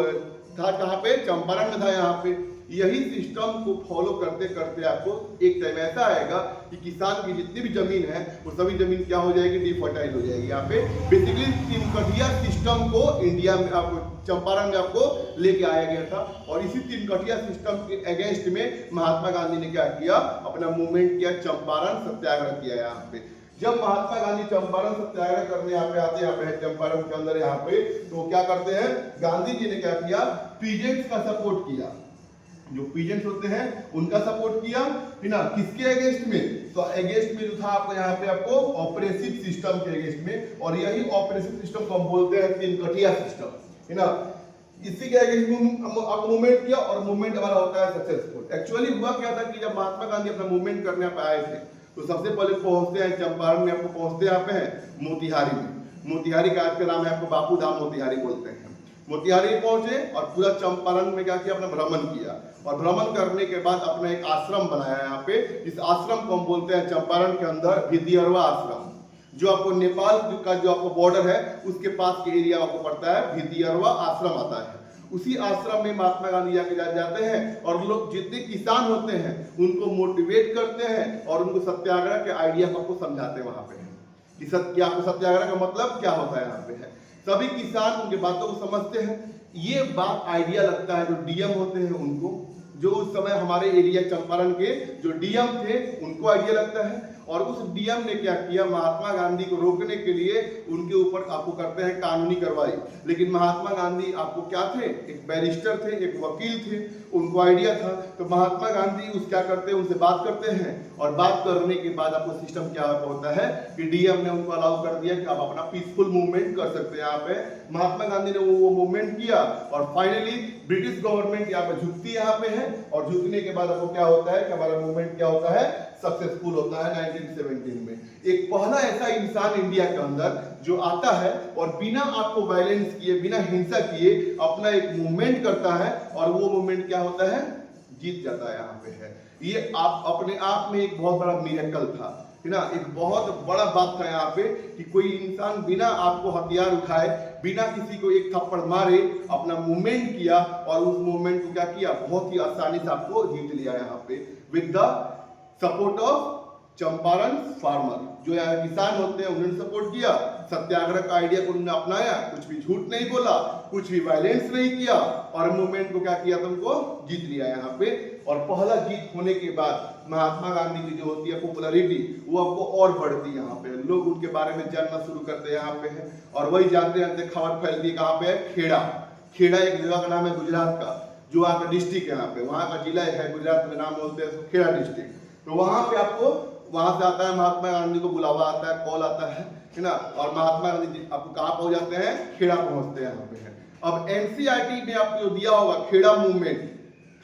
था, कहाँ पे, चंपारण में था यहाँ पे। यही सिस्टम को फॉलो करते करते आपको एक टाइम ऐसा आएगा कि किसान की जितनी भी जमीन है वो सभी जमीन क्या हो जाएगी, डिफर्टाइल हो जाएगी। यहाँ पे बेसिकली 3 कठिया सिस्टम को इंडिया में आपको चंपारण में आपको लेके आया गया था, और इसी 3 कठिया सिस्टम के अगेंस्ट में महात्मा गांधी ने क्या किया, अपना मूवमेंट किया, चंपारण सत्याग्रह किया। यहाँ पे जब महात्मा गांधी चंपारण सत्याग्रह करने यहाँ पे आते हैं, यहाँ पे चंपारण के अंदर यहाँ पे, तो क्या करते हैं, गांधी जी ने क्या किया, पीजेंट्स का सपोर्ट किया। जो पीजेंट्स होते हैं उनका सपोर्ट किया है ना। किसके अगेंस्ट में? तो अगेंस्ट में जो था आपको यहाँ पे आपको ऑपरेसिव सिस्टम के अगेंस्ट में, और यही ऑपरेसिव सिस्टम को हम बोलते हैं तीन कठिया सिस्टम, है ना। इसी के अगेंस्ट में आपको मूवमेंट किया और मूवमेंट हमारा होता है सक्सेसफुल। एक्चुअली हुआ क्या था कि जब महात्मा गांधी अपना मूवमेंट करने पे आए थे तो सबसे पहले पहुंचते हैं चंपारण में, आपको पहुंचते यहाँ पे हैं मोतिहारी में। मोतिहारी का आज का नाम है आपको बापू धाम मोतिहारी बोलते हैं। मोतिहारी पहुंचे और पूरा चंपारण में क्या किया, अपना भ्रमण किया, और भ्रमण करने के बाद अपना एक आश्रम बनाया यहाँ पे। इस आश्रम को हम बोलते हैं चंपारण के अंदर भिदियरवा आश्रम, जो आपको नेपाल का जो आपको बॉर्डर है उसके पास के एरिया आपको पड़ता है, भिदियरवा आश्रम आता है। उसी आश्रम में महात्मा गांधी जाते हैं और लोग जितने किसान होते हैं उनको मोटिवेट करते हैं और उनको सत्याग्रह के आइडिया को आपको समझाते हैं वहां पे कि आपको सत्याग्रह का मतलब क्या होता है। यहाँ पे है सभी किसान उनकी बातों को समझते हैं। ये बात आइडिया लगता है जो डीएम होते हैं उनको, जो उस समय हमारे एरिया चंपारण के जो डीएम थे उनको आइडिया लगता है। और उस डीएम ने क्या किया, महात्मा गांधी को रोकने के लिए उनके ऊपर आपको करते हैं कानूनी कार्रवाई। लेकिन महात्मा गांधी आपको क्या थे, एक बैरिस्टर थे, एक वकील थे, उनको आइडिया था। तो महात्मा गांधी क्या करते हैं, उनसे बात करते हैं, और बात करने के बाद आपको सिस्टम क्या होता है कि डीएम ने उनको अलाउ कर दिया कि आप अपना पीसफुल मूवमेंट कर सकते हैं। यहाँ पे महात्मा गांधी ने वो मूवमेंट किया और फाइनली ब्रिटिश गवर्नमेंट यहाँ पे झुकती यहाँ पे है, और झुकने के बाद आपको क्या होता है कि हमारा मूवमेंट क्या होता है, सक्सेसफुल होता है 1917 में। एक पहला ऐसा इंसान इंडिया के अंदर जो आता है और बिना आपको वायलेंस किए, बिना हिंसा किए अपना एक मूवमेंट करता है, और वो मूवमेंट क्या होता है, जीत जाता है। यहाँ पे है ये आप अपने आप में एक बहुत बड़ा मिरेकल था, है ना। एक बहुत बड़ा बात था यहाँ पे कि कोई इंसान बिना आपको हथियार उठाए, बिना किसी को एक थप्पड़ मारे अपना मूवमेंट किया, और उस मूवमेंट को क्या किया, बहुत ही आसानी से आपको जीत लिया यहाँ पे with the support of Champaran farmer. जो यहाँ किसान होते हैं उन्होंने सपोर्ट किया, सत्याग्रह का आइडिया को उन्होंने अपनाया, कुछ भी झूठ नहीं बोला, कुछ भी वायलेंस नहीं किया, और मूवमेंट को क्या किया, तुमको जीत लिया यहाँ पे। और पहला जीत होने के बाद महात्मा गांधी की जो होती है पॉपुलैरिटी वो आपको और बढ़ती है। यहाँ पे लोग उनके बारे में जानना शुरू करते हैं यहाँ पे है, और वही जानते जानते खबर फैलती है कहाँ पे है, खेड़ा। खेड़ा एक जगह का नाम है गुजरात का, जो वहाँ का डिस्ट्रिक्ट है, यहाँ पे वहाँ का जिला है गुजरात में, नाम बोलते हैं खेड़ा डिस्ट्रिक्ट। तो वहां पे आपको वहां से आता है महात्मा गांधी को बुलावा आता है, कॉल आता है ना, और महात्मा गांधी आपको कहाँ पहुंच जाते हैं, खेड़ा पहुंचते हैं यहाँ पे है। अब एनसीईआरटी में आपको जो दिया होगा खेड़ा मूवमेंट,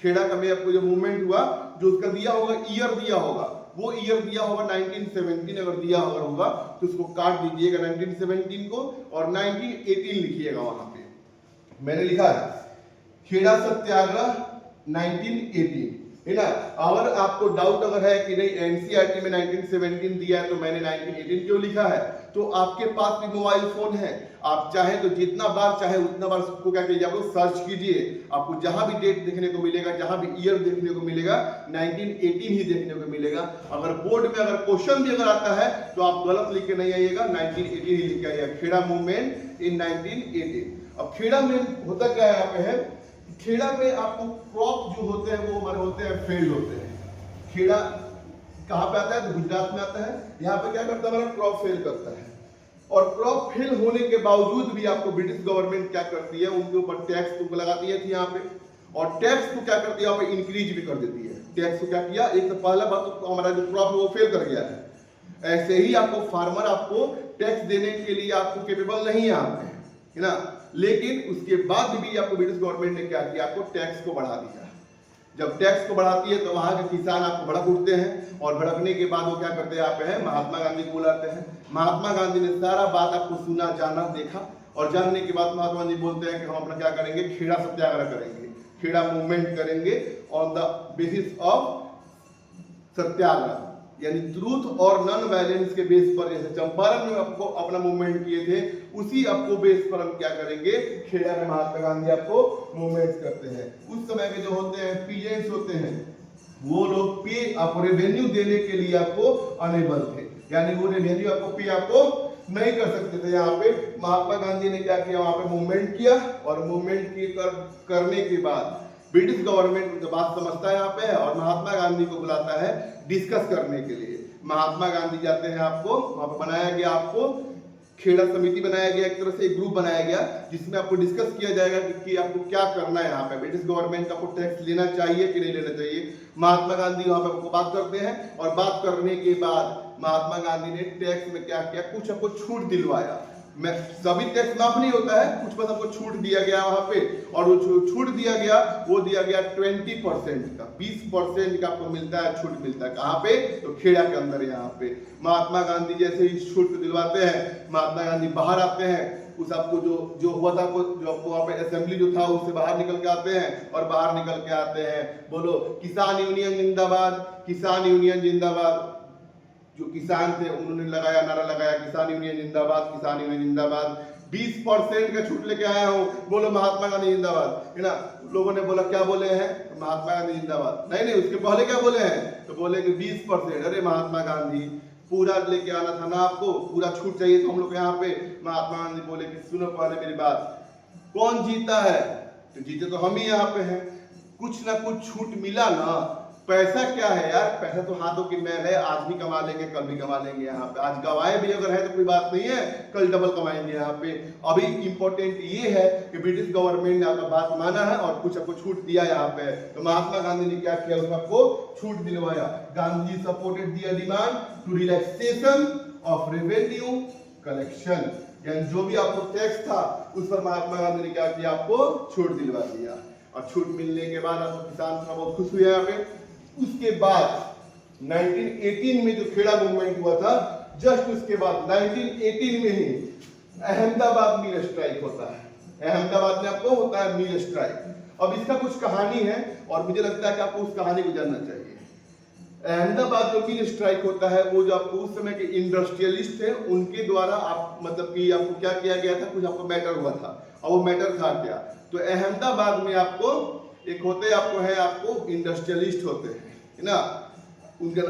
खेड़ा का में आपको जो मूवमेंट हुआ जो उसका दिया होगा, ईयर दिया होगा, वो ईयर दिया होगा 1917 अगर दिया होगा तो उसको काट दीजिएगा 1917 को और 1918 लिखिएगा। वहां पे मैंने लिखा है खेड़ा सत्याग्रह 1918, है ना। अगर आपको डाउट अगर है कि नहीं एनसीईआरटी में 1917 दिया है तो मैंने 1918 क्यों लिखा है, तो आपके पास भी मोबाइल फोन है, आप चाहे तो जितना बार चाहे उतना बार उसको क्या कीजिए, आपको सर्च कीजिए, आपको जहां भी डेट देखने को मिलेगा, जहां भी ईयर देखने को मिलेगा 1918 ही देखने को मिलेगा। अगर बोर्ड में अगर क्वेश्चन भी अगर आता है तो आप गलत लिख के नहीं आइएगा, 1918 ही लिख के आइएगा, खेड़ा मूवमेंट इन 1918। अब खेड़ा में होता क्या है, यहाँ पे है खेड़ा में आपको क्रॉप जो होते हैं वो हमारे होते हैं फेल्ड होते हैं। खेड़ा कहाँ पे आता है, तो गुजरात में आता है। यहाँ पे क्या करता है, हमारा क्रॉप फेल करता है, और क्रॉप फेल होने के बावजूद भी आपको ब्रिटिश गवर्नमेंट क्या करती है, उनके ऊपर टैक्स तो लगाती है यहाँ पे, और टैक्स को क्या करती है यहाँ पे इंक्रीज भी कर देती है। टैक्स को क्या किया, एक तो पहला बात तो हमारा जो क्रॉप है वो फेल कर गया है। ऐसे ही आपको फार्मर आपको टैक्स देने के लिए आपको केपेबल नहीं है यहाँ पे, है ना। लेकिन उसके बाद भी आपको ब्रिटिश गवर्नमेंट ने क्या किया, आपको टैक्स को बढ़ा दिया। जब टैक्स को बढ़ाती है तो वहां के किसान आपको भड़क उठते हैं, और भड़कने के बाद वो क्या करते हैं, आप है महात्मा गांधी को बुलाते हैं। महात्मा गांधी ने सारा बात आपको सुना, जाना, देखा, और जानने के बाद महात्मा गांधी बोलते हैं कि हम अपना क्या करेंगे, खेड़ा सत्याग्रह करेंगे, खेड़ा मूवमेंट करेंगे ऑन द बेसिस ऑफ सत्याग्रह, यानी ट्रूथ और नॉन वायलेंस के बेस पर। जैसे चंपारण में आपको अपना मूवमेंट किए थे, उसी आपको बेस पर हम क्या करेंगे, खेड़ा में महात्मा गांधी आपको मूवमेंट करते हैं। उस समय के जो होते हैं पीजेंट्स होते हैं, वो लोग पे आपको रेवेन्यू देने के लिए आपको अनेबल थे, यानी वो रेवेन्यू आपको पे आपको नहीं कर सकते थे। यहाँ पे महात्मा गांधी ने क्या किया, वहां पे मूवमेंट किया, और मूवमेंट करने के बाद ब्रिटिश गवर्नमेंट उनकी बात समझता है यहाँ पे, और महात्मा गांधी को बुलाता है डिस्कस करने के लिए। महात्मा गांधी जाते हैं, आपको वहां पर बनाया गया आपको खेड़ा समिति बनाया गया, एक तरह से एक ग्रुप बनाया गया जिसमें आपको डिस्कस किया जाएगा कि आपको क्या करना है। यहाँ पे ब्रिटिश गवर्नमेंट का आपको टैक्स लेना चाहिए कि नहीं लेना चाहिए। महात्मा गांधी वहाँ पे आपको बात करते हैं और बात करने के बाद महात्मा गांधी ने टैक्स में क्या किया, कुछ आपको छूट दिलवाया। मैं सभी टैक्स माफ नहीं होता है, कुछ बस आपको छूट दिया गया वहां पे, और वो छूट दिया गया वो दिया गया 20% का, 20% का आपको मिलता है, छूट मिलता है। कहाँ पे? तो खेड़ा के अंदर। यहाँ पे महात्मा गांधी जैसे ही छूट दिलवाते हैं, महात्मा गांधी बाहर आते हैं, उस आपको जो हुआ था, जो आपको वहाँ पे असेंबली जो था उससे बाहर निकल के आते हैं, और बाहर निकल के आते हैं, बोलो किसान यूनियन जिंदाबाद, किसान यूनियन जिंदाबाद। जो किसान थे उन्होंने लगाया, नारा लगाया किसान यूनियन जिंदाबाद, किसान यूनियन जिंदाबाद। 20% का छूट लेके आया हूँ, बोलो महात्मा गांधी जिंदाबाद, है ना। लोगों ने बोला क्या बोले हैं, महात्मा गांधी जिंदाबाद। नहीं नहीं, उसके पहले क्या बोले हैं, तो बोले कि 20%। अरे महात्मा गांधी, पूरा लेके आना था ना आपको, पूरा छूट चाहिए था हम लोग यहाँ पे। महात्मा गांधी बोले कि सुनो पहले मेरी बात, कौन जीता है, तो जीते तो हम ही यहाँ पे हैं, कुछ ना कुछ छूट मिला ना। पैसा क्या है यार, पैसा तो हाथों की मैल है, आज भी कमा लेंगे कल भी कमा लेंगे। यहाँ पे आज गवाए भी अगर है तो कोई बात नहीं है, कल डबल कमाएंगे यहाँ पे। अभी इंपॉर्टेंट ये है कि ब्रिटिश गवर्नमेंट ने आपका बात माना है और कुछ आपको छूट दिया यहाँ पे। तो महात्मा गांधी ने क्या किया, उसमें आपको छूट दिलवाया। गांधी सपोर्टेड दिया demand to relaxation of revenue collection, यानी जो भी आपको टैक्स था उस पर महात्मा गांधी ने क्या किया, आपको छूट दिलवा दिया। और छूट मिलने के बाद आपको किसान थोड़ा बहुत खुश हुए यहाँ पे। उसके बाद 1918 में जो खेड़ा मूवमेंट हुआ था, जस्ट उसके बाद 1918 में ही अहमदाबाद मिल स्ट्राइक होता है। अहमदाबाद में आपको होता है मिल स्ट्राइक। अब इसका कुछ कहानी है और मुझे लगता है कि आपको उस कहानी को जानना चाहिए। अहमदाबाद जो मिल स्ट्राइक होता है, वो जो आपको उस समय के इंडस्ट्रियलिस्ट थे उनके द्वारा आप मतलब कि आपको क्या किया गया था, कुछ आपको मैटर हुआ था। और वो मैटर था क्या, तो अहमदाबाद में आपको एक होते आपको है, आपको इंडस्ट्रियलिस्ट होते हैं, है ना। उनके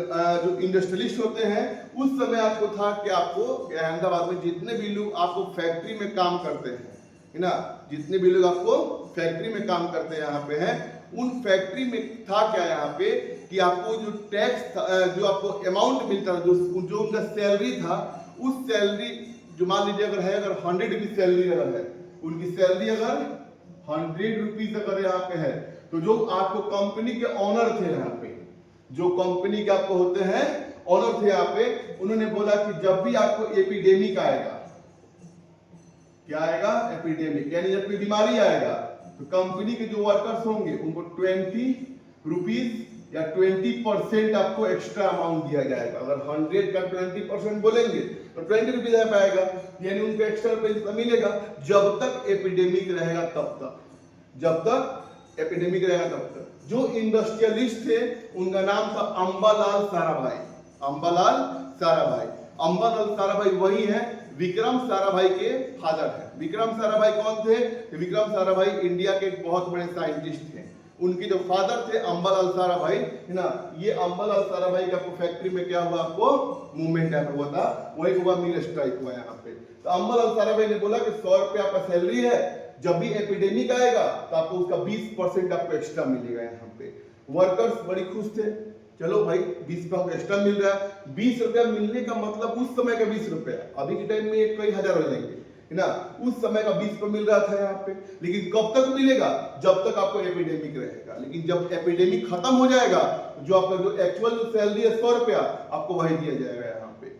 जो इंडस्ट्रियलिस्ट होते हैं उस समय आपको था कि आपको अहमदाबाद में जितने भी लोग आपको फैक्ट्री में काम करते हैं, है ना, जितने भी लोग आपको फैक्ट्री में काम करते हैं यहाँ पे हैं, उन फैक्ट्री में था क्या यहाँ पे कि आपको जो टैक्स, जो आपको अमाउंट मिलता था, जो उनका सैलरी था, उस सैलरी जो मान लीजिए अगर है, अगर 100 रुपीज सैलरी अगर है, उनकी सैलरी अगर 100 रुपीज अगर यहाँ पे है, तो जो आपको कंपनी के ऑनर थे यहाँ पे, जो कंपनी के आपको होते हैं ऑनर थे यहाँ पे, उन्होंने बोला कि जब भी आपको एपिडेमिक आएगा, क्या आएगा, एपिडेमिक, यानी जब कोई बीमारी आएगा तो कंपनी के जो वर्कर्स होंगे उनको 20 रुपीज या 20% आपको एक्स्ट्रा अमाउंट दिया जाएगा। अगर 100 का 20% बोलेंगे तो 20 रुपीज आ पाएगा, यानी उनको एक्स्ट्रा पैसा मिलेगा जब तक एपिडेमिक रहेगा तब तक, जब तक एपिडेमिक रहेगा तब तक। जो इंडस्ट्रियलिस्ट थे उनका नाम था अंबालाल साराभाई। अंबालाल साराभाई, अंबालाल साराभाई वही है विक्रम साराभाई के फादर है। विक्रम साराभाई कौन थे, विक्रम साराभाई इंडिया के एक बहुत बड़े साइंटिस्ट थे। उनके जो फादर थे अंबालाल साराभाई, है ना, ये अंबालाल साराभाई का फैक्ट्री में क्या हुआ, आपको मूवमेंट हुआ था, वही हुआ मिल स्ट्राइक हुआ यहाँ पे। तो अंबालाल साराभाई ने बोला कि 100 रुपया आपका सैलरी है, जब भी एपिडेमिक आएगा तो आपको उसका 20% आपको एक्स्ट्रा मिलेगा यहाँ पे। वर्कर्स बड़ी खुश थे, चलो भाई 20 रुपया एक्स्ट्रा मिल रहा है। 20 रुपया मिलने का मतलब उस समय का 20 रुपया, अभी के टाइम में कई हजार हो जाएंगे, है ना, उस समय का 20 रुपया मिल रहा था यहाँ पे। लेकिन कब तक मिलेगा, जब तक आपको एपिडेमिक रहेगा। लेकिन जब एपिडेमिक खत्म हो जाएगा, जो आपका जो एक्चुअल जो सैलरी है 100 रुपया, आपको वही दिया जाएगा यहाँ पे।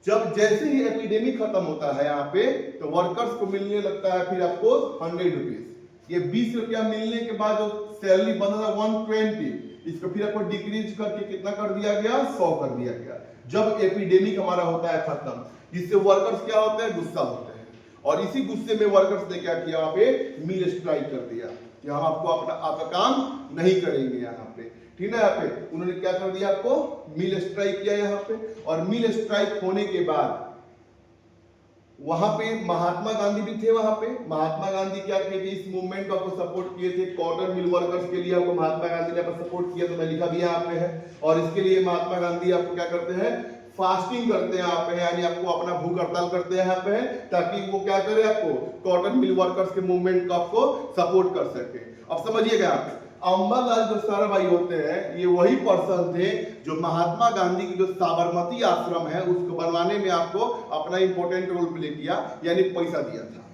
जब जैसे ही एपिडेमिक खत्म होता है यहाँ पे, तो वर्कर्स को मिलने लगता है फिर आपको 100 रुपीज। ये 20 रुपया मिलने के बाद जो सैलरी बना था 120, इसको फिर आपको डिक्रीज करके कितना कर दिया गया, 100 कर दिया गया। जब एपिडेमिक हमारा होता है खत्म, जिससे वर्कर्स क्या होते हैं, गुस्सा होते हैं, और इसी गुस्से में वर्कर्स ने क्या किया, वहां पे मिल स्ट्राइक कर दिया कि हम आपको आपका काम नहीं करेंगे यहाँ पे, ठीक है। यहाँ पे उन्होंने क्या कर दिया, आपको मिल स्ट्राइक किया यहाँ पे। और मिल स्ट्राइक होने के बाद वहां पे महात्मा गांधी भी थे। वहां पे महात्मा गांधी क्या किए थे, इस मूवमेंट को आपको सपोर्ट किए थे। कॉटन मिल वर्कर्स के लिए आपको महात्मा गांधी ने आपको सपोर्ट किया, तो मैं लिखा भी यहाँ पे है। और इसके लिए महात्मा गांधी आपको क्या करते हैं, फास्टिंग करते हैं यहाँ पे, यानी आपको अपना भूख हड़ताल करते हैं यहाँ पे, ताकि वो क्या करे, आपको कॉटन मिल वर्कर्स के मूवमेंट को आपको सपोर्ट कर सके। अब समझिएगा यहाँ पे अम्बालाल जो साराभाई होते हैं ये वही पर्सन थे जो महात्मा गांधी की जो साबरमती आश्रम है उसको बनवाने में आपको अपना इंपॉर्टेंट रोल प्ले किया, यानी पैसा दिया था।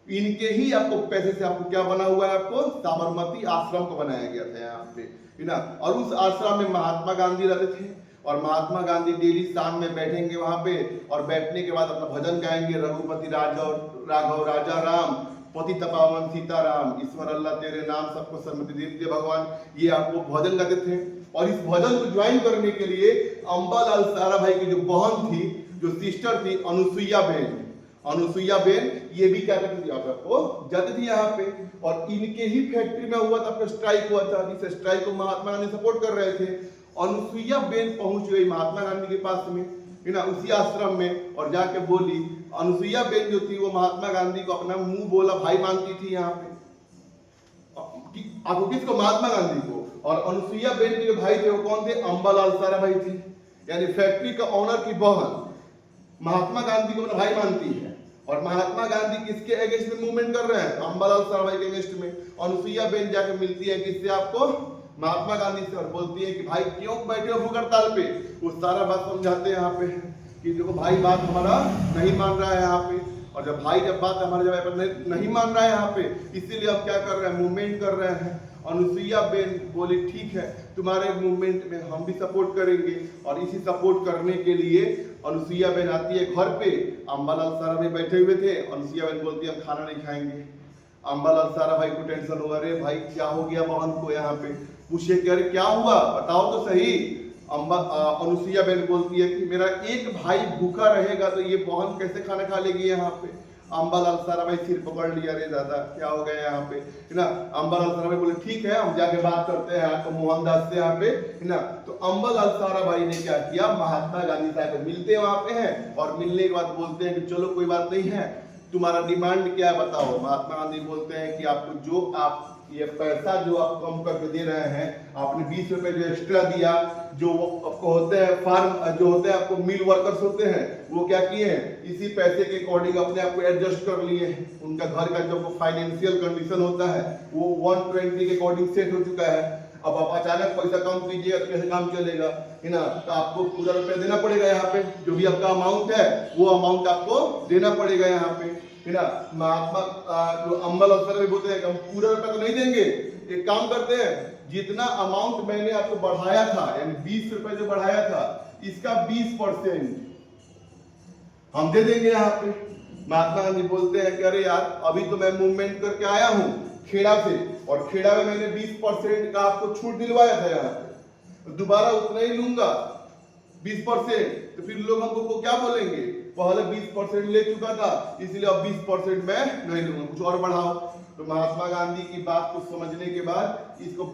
इनके ही आपको पैसे से आपको क्या बना हुआ है, आपको साबरमती आश्रम को बनाया गया था यहाँ पे, है ना। और उस आश्रम में महात्मा गांधी रहते थे और महात्मा गांधी डेली शाम में बैठेंगे वहां पे और बैठने के बाद अपना भजन गाएंगे, रघुपति राघव राजा राम, पतित पावन सीताराम, ईश्वर अल्लाह तेरे नाम सबको सन्मति दे भगवान, ये आपको भजन गाते थे। और इस भजन को ज्वाइन करने के लिए अम्बालाल साराभाई की जो बहन थी, जो सिस्टर थी अनुसुईया बेन, ये भी क्या करती थी, आपको जाती थी यहाँ पे। और इनके ही फैक्ट्री में हुआ था, आपका स्ट्राइक हुआ था, जिस स्ट्राइक को महात्मा गांधी सपोर्ट कर रहे थे। अनुसुईया बेन पहुंच गई महात्मा गांधी के पास में, है ना, उसी आश्रम में, और जाके बोली। अनुसुईया बेन जो थी वो महात्मा गांधी को अपना मुंह बोला भाई मानती थी यहाँ पे, आपको किसको, महात्मा गांधी को। और अनुसुईया बेन के जो भाई थे वो कौन थे, अम्बालाल साराभाई थे, यानी फैक्ट्री का ओनर की बहन महात्मा गांधी को अपना भाई मानती है। और महात्मा गांधी किसके अगेंस्ट में मूवमेंट कर रहे हैं, अम्बालाल साराभाई के अगेंस्ट में। अनुसुईया बेन जाके मिलती है किससे, आपको महात्मा गांधी से, और बोलती है कि भाई क्यों बैठे हो भूख हड़ताल पे। वो सारा बात समझाते हैं यहाँ पे कि देखो भाई बात हमारा नहीं मान रहा है यहाँ पे, और जब भाई जब बात हमारे जगह पर नहीं मान रहा है यहाँ पे, इसीलिए अब क्या कर रहे हैं, मूवमेंट कर रहे हैं। अनुसुईया बेन बोली ठीक है, तुम्हारे मूवमेंट में हम भी सपोर्ट करेंगे। और इसी सपोर्ट करने के लिए अनुसुईया बेन आती है घर पे, अम्बालाल साराभाई बैठे हुए थे। अनुसुईया बेन बोलती है हम खाना नहीं खाएंगे। अम्बालाल साराभाई को टेंशन हुआ, अरे भाई क्या हो गया बहन को, यहाँ पे पूछे कि अरे क्या हुआ बताओ तो सही। अनुसुईया बेन बोलती है कि मेरा एक भाई भूखा रहेगा तो ये बहन कैसे खाना खा लेगी यहाँ पे। अम्बालाल साराभाई सिर पकड़ लिया, अरे दादा क्या हो गया यहाँ पे, है ना। अम्बालाल साराभाई बोले ठीक है हम जाके बात करते हैं आपको मोहनदास से यहाँ पे, है ना। तो अम्बालाल साराभाई ने क्या किया, महात्मा गांधी साहब मिलते हैं वहां पे हैं, और मिलने के बाद बोलते हैं कि चलो कोई बात नहीं है, तुम्हारा डिमांड क्या है बताओ। महात्मा गांधी बोलते हैं कि आपको जो आप ये पैसा जो आप कम करके दे रहे हैं, आपने 20 रुपए जो एक्स्ट्रा दिया, जो आपको होते हैं फार्म जो होते हैं आपको मिल वर्कर्स होते हैं, वो क्या किए हैं, इसी पैसे के अकॉर्डिंग अपने आप को एडजस्ट कर लिए हैं। उनका घर का जो फाइनेंशियल कंडीशन होता है वो 120 के अकॉर्डिंग सेट हो चुका है। अब आप अचानक पैसा कम कीजिएगा तो कैसे काम चलेगा, है ना। तो आपको पूरा रुपया देना पड़ेगा यहाँ पे, जो भी आपका अमाउंट है वो अमाउंट आपको देना पड़ेगा यहाँ पे, है ना। महात्मा जो अम्बालाल साराभाई बोलते हैं कि हम पूरा रुपया तो नहीं देंगे, एक काम करते हैं, जितना अमाउंट मैंने आपको बढ़ाया था, यानी 20 रुपए जो बढ़ाया था, इसका 20% हम दे देंगे यहाँ पे। महात्मा गांधी बोलते हैं कि अरे यार अभी तो मैं मूवमेंट करके आया हूँ खेड़ा से, और खेड़ा में मैंने 20% का आपको छूट दिलवाया था यहाँ पे, दोबारा उतना ही लूंगा 20%, तो फिर लोग हमको क्या बोलेंगे, पहले 20% ले चुका था इसलिए अब 20% मैं नहीं लूंगा, कुछ और बढ़ाओ। तो महात्मा गांधी की बात को समझने के बाद इसको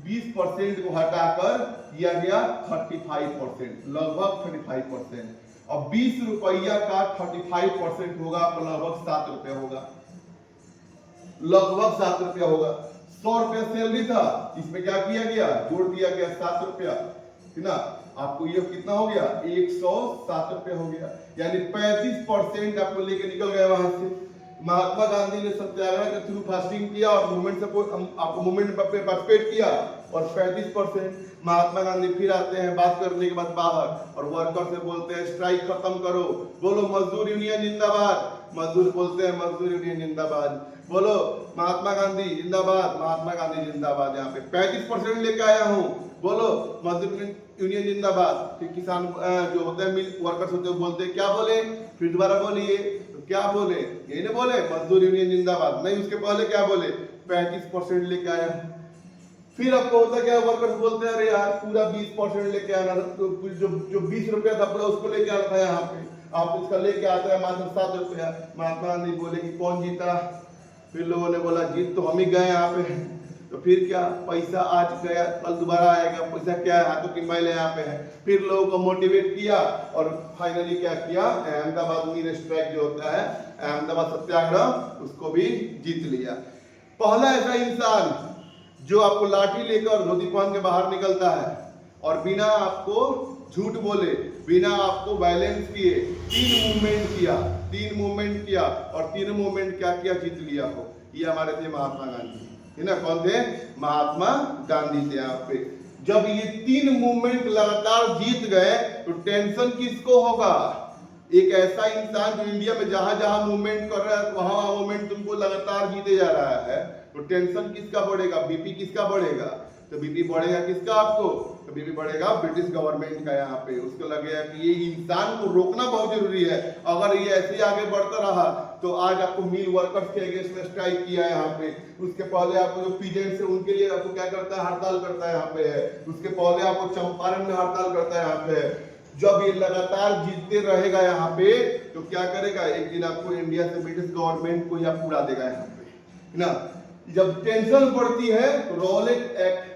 20% को हटाकर किया गया 35%, लगभग 35%। अब 20 रुपया का 35% होगा, आपको लगभग 7 रुपया होगा, लगभग 7 रुपया होगा। 100 रुपया सैलरी था, इसमें क्या किया गया, जोड़ दिया गया 7 रुपया, है ना। आपको ये कितना हो गया, 107 रुपया हो गया, यानी 35% आपको लेके निकल गया वहां से। महात्मा गांधी ने सत्याग्रह के थ्रू फास्टिंग किया और मूवमेंट सपोर्ट आपको मूवमेंट में पार्टिसिपेट किया, और 35% महात्मा गांधी फिर आते हैं बात करने के बाद बाहर, और वर्कर से बोलते हैं स्ट्राइक खत्म करो, बोलो मजदूर यूनियन जिंदाबाद। मजदूर बोलते हैं मजदूर यूनियन जिंदाबाद, बोलो महात्मा गांधी जिंदाबाद, महात्मा गांधी जिंदाबाद। यहाँ पे 35% लेके आया हूँ, बोलो मजदूर यूनियन जिंदाबाद। फिर किसान जो होते हैं मिल वर्कर्स होते हैं बोलते हैं क्या बोले, फिर दोबारा बोलिए, तो क्या बोले, यही ना बोले मजदूर यूनियन जिंदाबाद, नहीं उसके पहले क्या बोले 35% लेके आया। फिर आपको होता क्या, वर्कर्स बोलते हैं अरे यार पूरा 20% लेके आना था, तो जो 20 रुपया था पूरा उसको लेके आना था यहाँ पे, आप इसका लेके आते हैं मात्र 7 रुपया। महात्मा गांधी बोले कि कौन जीता, फिर लोगों ने बोला जीत तो हम ही गए यहाँ पे, तो फिर क्या, पैसा आज गया कल दोबारा आएगा, पैसा क्या है, हाथों की मैले यहाँ पे है। फिर लोगों को मोटिवेट किया और फाइनली क्या किया, अहमदाबाद मीर स्ट्राइक जो होता है, अहमदाबाद सत्याग्रह, उसको भी जीत लिया। पहला ऐसा इंसान जो आपको लाठी लेकर धोती पहन के बाहर निकलता है और बिना आपको झूठ बोले, बिना आपको वायलेंस किए 3 मूवमेंट किया और 3 मूवमेंट क्या किया, जीत लिया हो। ये हमारे थे महात्मा गांधी। है ना, कौन थे? महात्मा गांधी थे यहाँ पे। जब ये 3 मूवमेंट लगातार जीत गए तो टेंशन किसको होगा? एक ऐसा इंसान जो इंडिया में जहां जहां मूवमेंट कर रहा है वहां मूवमेंट तुमको लगातार जीते जा रहा है, तो टेंशन किसका बढ़ेगा? बीपी किसका बढ़ेगा? तो बीपी बढ़ेगा किसका आपको? तो बीपी बढ़ेगा ब्रिटिश गवर्नमेंट का। यहाँ पे उसको लगेगा कि ये इंसान को रोकना बहुत जरूरी है, अगर ये ऐसे आगे बढ़ता रहा तो आज आपको मिल वर्कर्स के अगेंस्ट में स्ट्राइक किया है यहाँ पे। उसके पहले आपको जो पीजेंट्स है उनके लिए आपको क्या करता है? हड़ताल करता है यहाँ पे है। उसके पहले आपको चंपारण में हड़ताल करता है यहाँ पे। जब ये लगातार जीतते रहेगा यहाँ पे तो क्या करेगा? एक दिन आपको इंडिया से ब्रिटिश गवर्नमेंट को ही आप उड़ा देगा यहाँ पे, है ना। जब टेंशन बढ़ती है तो रॉलेट एक्ट,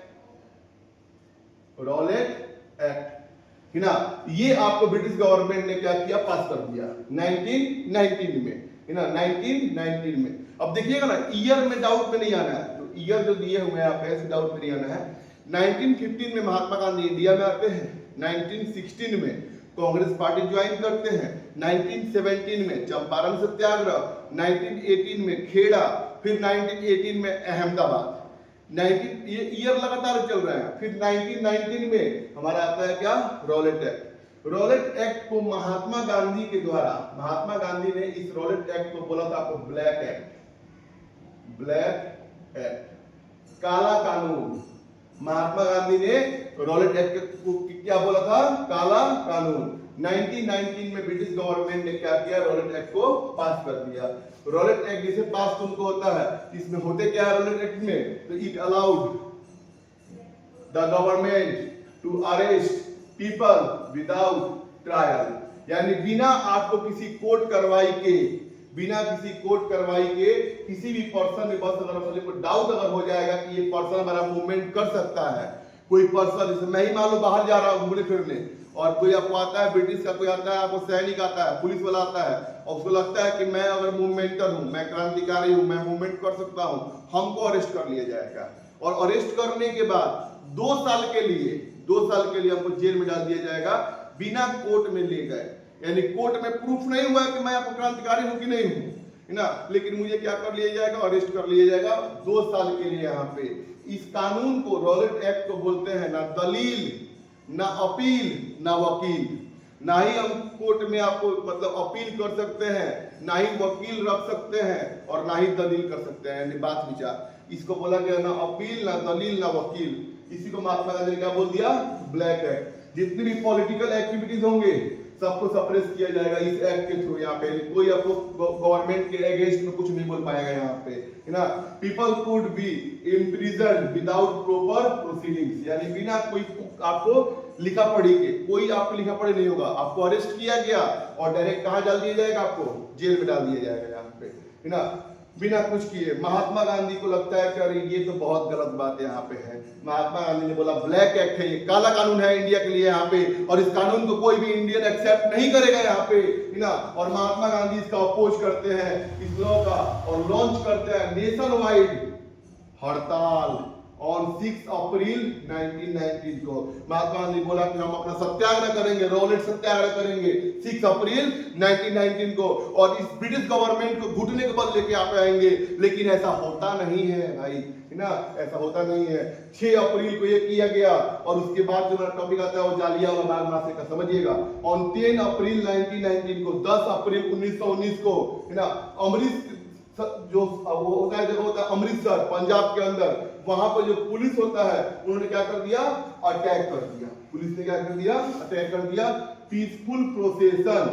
है ना, ये आपको ब्रिटिश गवर्नमेंट ने क्या किया? पास कर दिया 1919 में, है ना, 1919 में। अब देखिएगा ना, ईयर में डाउट में नहीं आना है, तो ईयर जो दिए हुए हैं आप ऐसे डाउट में नहीं आना है। 1915 में महात्मा गांधी इंडिया में आते हैं, 1916 में कांग्रेस पार्टी ज्वाइन करते हैं, 1917 में चंपारण सत्याग्रह, 1918 में खेड़ा, फिर 1918 में अहमदाबाद। 19 ये ईयर लगातार चल रहा है। फिर 1919 में हमारा आता है क्या? Rowlatt act. रॉलेट एक्ट को महात्मा गांधी के द्वारा, महात्मा गांधी ने इस रॉलेट एक्ट को बोला था आपको ब्लैक एक्ट, काला कानून। महात्मा गांधी ने रॉलेट एक्ट को क्या बोला था? काला कानून। 1919 में ब्रिटिश गवर्नमेंट ने क्या किया? रॉलेट एक्ट को पास कर दिया। रॉलेट एक्ट जैसे पास तुमको होता है, इसमें होते क्या है रॉलेट एक्ट में? तो it allowed the government to arrest people without trial, यानी बिना आपको किसी कोर्ट कार्रवाई के, किसी भी पर्सन में बस अगर मुझे कोई डाउट अगर हो जाएगा कि ये पर्सन हमारा मूवमेंट कर सकता है, कोई पर्सन जैसे मैं ही मान लो बाहर जा रहा हूँ घूमने फिरने और कोई आपको आता है ब्रिटिश का, कोई आता है आपको सैनिक आता है, पुलिस वाला आता है और उसको लगता है कि मैं अगर मूवमेंटर हूँ, मैं क्रांतिकारी हूँ, मैं मूवमेंट कर सकता हूँ, हमको अरेस्ट कर लिया जाएगा। और अरेस्ट करने के बाद 2 साल के लिए हमको जेल में डाल दिया जाएगा बिना कोर्ट में ले गए। यानी कोर्ट में प्रूफ नहीं हुआ कि मैं आपको क्रांतिकारी हूँ कि नहीं हूँ, है ना, लेकिन मुझे क्या कर लिया जाएगा? अरेस्ट कर लिया जाएगा 2 साल के लिए यहाँ पे। इस कानून को, रॉलेट एक्ट को बोलते हैं ना दलील, ना अपील, ना वकील। ना ही हम कोर्ट में आपको मतलब अपील कर सकते हैं, ना ही वकील रख सकते हैं और ना ही दलील कर सकते हैं, यानी बात विचार। इसको बोला गया ना अपील, ना दलील, ना वकील। इसी को महात्मा गांधी ने क्या बोल दिया? Black act. जितनी भी पॉलिटिकल एक्टिविटीज होंगे सबको सप्रेस किया जाएगा इस एक्ट के थ्रू। यहाँ पे कोई आपको गवर्नमेंट के अगेंस्ट में कुछ नहीं बोल पाएगा यहाँ पे, है ना। People could be imprisoned without proper proceedings, यानी बिना कोई आपको लिखा पढ़ी के, कोई आपको लिखा पढ़ी नहीं होगा, आपको अरेस्ट किया गया और डायरेक्ट कहाँ डाल दिया जाएगा? आपको जेल में डाल दिया जाएगा यहाँ पे, है ना, बिना कुछ किए। महात्मा गांधी को लगता है कि अरे ये तो बहुत गलत बात यहाँ पे है। महात्मा गांधी ने बोला ब्लैक एक्ट है, ये काला कानून है इंडिया के लिए यहाँ पे, और इस कानून को कोई भी इंडियन एक्सेप्ट नहीं करेगा यहाँ पे, है ना। और महात्मा गांधी इसका अपोज करते हैं इस लॉ का और लॉन्च करते हैं नेशन वाइड हड़ताल ऑन 6 अप्रैल 1919 को। महात्मा गांधी बोला कि हम अपना सत्याग्रह करेंगे, रॉलेट सत्याग्रह करेंगे 6 अप्रैल 1919 को, और इस ब्रिटिश गवर्नमेंट को घुटने के बल लेके आप आएंगे। लेकिन ऐसा होता नहीं है भाई, है ना, ऐसा होता नहीं है। 6 अप्रैल को ये किया गया और उसके बाद जो टॉपिक आता है वो जालियांवाला बाग मामले का, समझिएगा। ऑन 10 अप्रैल 1919 को, 10 अप्रैल 1919 को, है ना, अमृत जो वो होता है, जगह होता है अमृतसर पंजाब के अंदर, वहां पर जो पुलिस होता है उन्होंने क्या कर दिया? अटैक कर दिया। पुलिस ने क्या कर दिया? अटैक कर दिया। पीसफुल प्रोसेशन,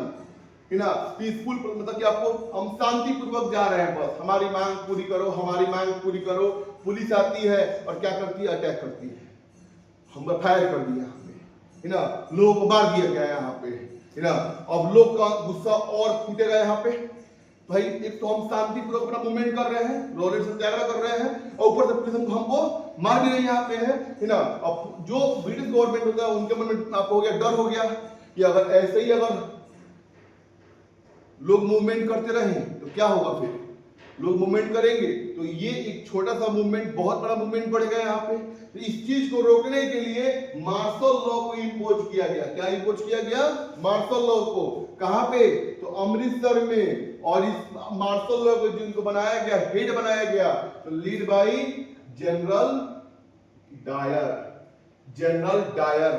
है ना, पीसफुल मतलब कि आपको हम शांति पूर्वक जा रहे हैं, बस हमारी मांग पूरी करो, हमारी मांग पूरी करो। पुलिस आती है और क्या करती है? अटैक करती है। हम फायर कर दिया यहाँ पे, है ना, लोगों को मार दिया गया यहाँ पे, है ना। अब लोग का गुस्सा और फूटेगा यहाँ पे। भाई एक तो हम शांतिपूर्वक अपना मूवमेंट कर रहे हैं, रॉलेट सत्याग्रह कर रहे हैं, और ऊपर से पुलिस हमको मार भी रही यहाँ पे है ना। अब जो ब्रिटिश गवर्नमेंट होता है उनके मन में आपको हो गया, डर हो गया कि अगर ऐसे ही अगर लोग मूवमेंट करते रहे तो क्या होगा? फिर लोग मूवमेंट करेंगे तो ये एक छोटा सा मूवमेंट बहुत बड़ा मूवमेंट बढ़ेगा यहाँ पे। तो इस चीज को रोकने के लिए मार्शल लॉ को इंपोज किया गया। क्या इंपोज किया गया? मार्शल लॉ को। कहां पे? तो अमृतसर में। और इस मार्शल लॉ को जिनको बनाया गया, हेड बनाया गया, तो lead by General Dyer. General Dyer,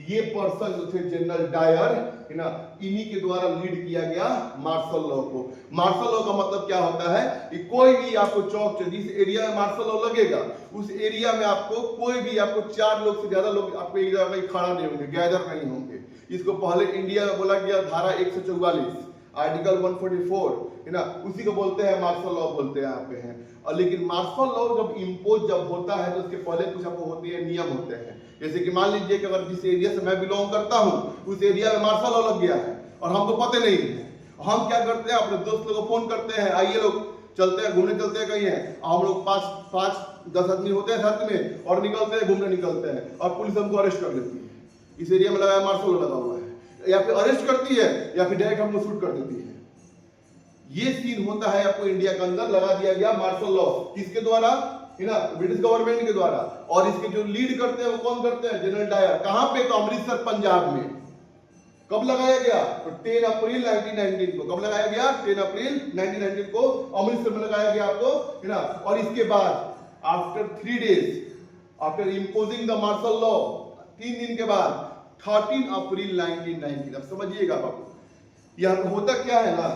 ये पर्सन जो थे जनरल डायर है ना, इन्हीं के द्वारा लीड किया गया मार्शल लॉ को। मार्शल लॉ का मतलब क्या होता है कि कोई भी आपको चौक, जिस एरिया में मार्शल लॉ लगेगा उस एरिया में आपको कोई भी आपको 4 लोग से ज्यादा लोग आपको एक जगह खड़ा नहीं होंगे, गैदर नहीं होंगे। इसको पहले इंडिया में बोला गया धारा 144 आर्टिकल 144 है ना, उसी को बोलते हैं मार्शल लॉ बोलते हैं यहाँ पे है। और लेकिन मार्शल लॉ जब इम्पोज जब होता है तो उसके पहले कुछ आपको होती है, नियम होते हैं। जैसे कि मान लीजिए कि अगर जिस एरिया से मैं बिलोंग करता हूँ उस एरिया में मार्शल लॉ लग गया है और हमको पता नहीं है, हम क्या करते हैं, अपने दोस्त लोगों को फोन करते हैं, आइए लोग चलते हैं, घूमने चलते हैं कहीं है। हम लोग 5-10 आदमी होते हैं साथ में और निकलते हैं, घूमने निकलते हैं और पुलिस हमको अरेस्ट कर लेती है। इस एरिया में लगाया मार्शल लॉ लगा हुआ है, या फिर अरेस्ट करती है या फिर डायरेक्ट हमको शूट कर देती है। ये सीन होता है आपको इंडिया के अंदर लगा दिया गया मार्शल लॉ, किसके द्वारा है ना, ब्रिटिश गवर्नमेंट के द्वारा। और इसके जो लीड करते हैं वो कौन करते हैं, जनरल डायर। कहां पे, तो अमृतसर पंजाब में। कब लगाया गया, तो 10 अप्रैल 1919 को। कब लगाया गया, 10 अप्रैल 1919 को अमृतसर में लगाया गया आपको है ना। और इसके बाद after 3 days after imposing the martial law, 3 दिन के बाद 13 अप्रैल 1919। अब समझिएगा बाबू, यहाँ होता क्या है ना,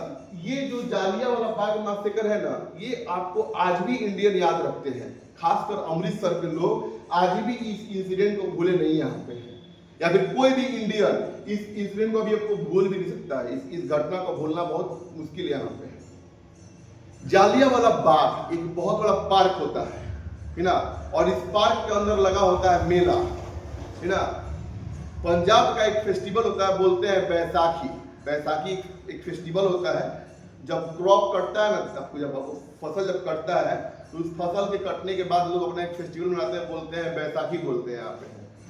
ये जो जालियांवाला बाग मैसेकर है ना, ये आपको आज भी इंडियन याद रखते हैं, खासकर अमृतसर के लोग आज भी इस इंसिडेंट को भूले नहीं यहाँ पे है। या फिर कोई भी इंडियन इस इंसिडेंट को भी आपको भूल भी नहीं सकता है। इस घटना को भूलना बहुत मुश्किल है यहाँ पे। जालियांवाला बाग एक बहुत बड़ा पार्क होता है ना, और इस पार्क के अंदर लगा होता है मेला है ना। पंजाब का एक फेस्टिवल होता है, बोलते हैं बैसाखी। बैसाखी एक फेस्टिवल होता है, जब क्रॉप कटता है ना, आपको जब फसल जब कटता है तो उस फसल के कटने के बाद लोग अपना एक फेस्टिवल मनाते हैं, बोलते हैं बैसाखी बोलते हैं यहाँ पे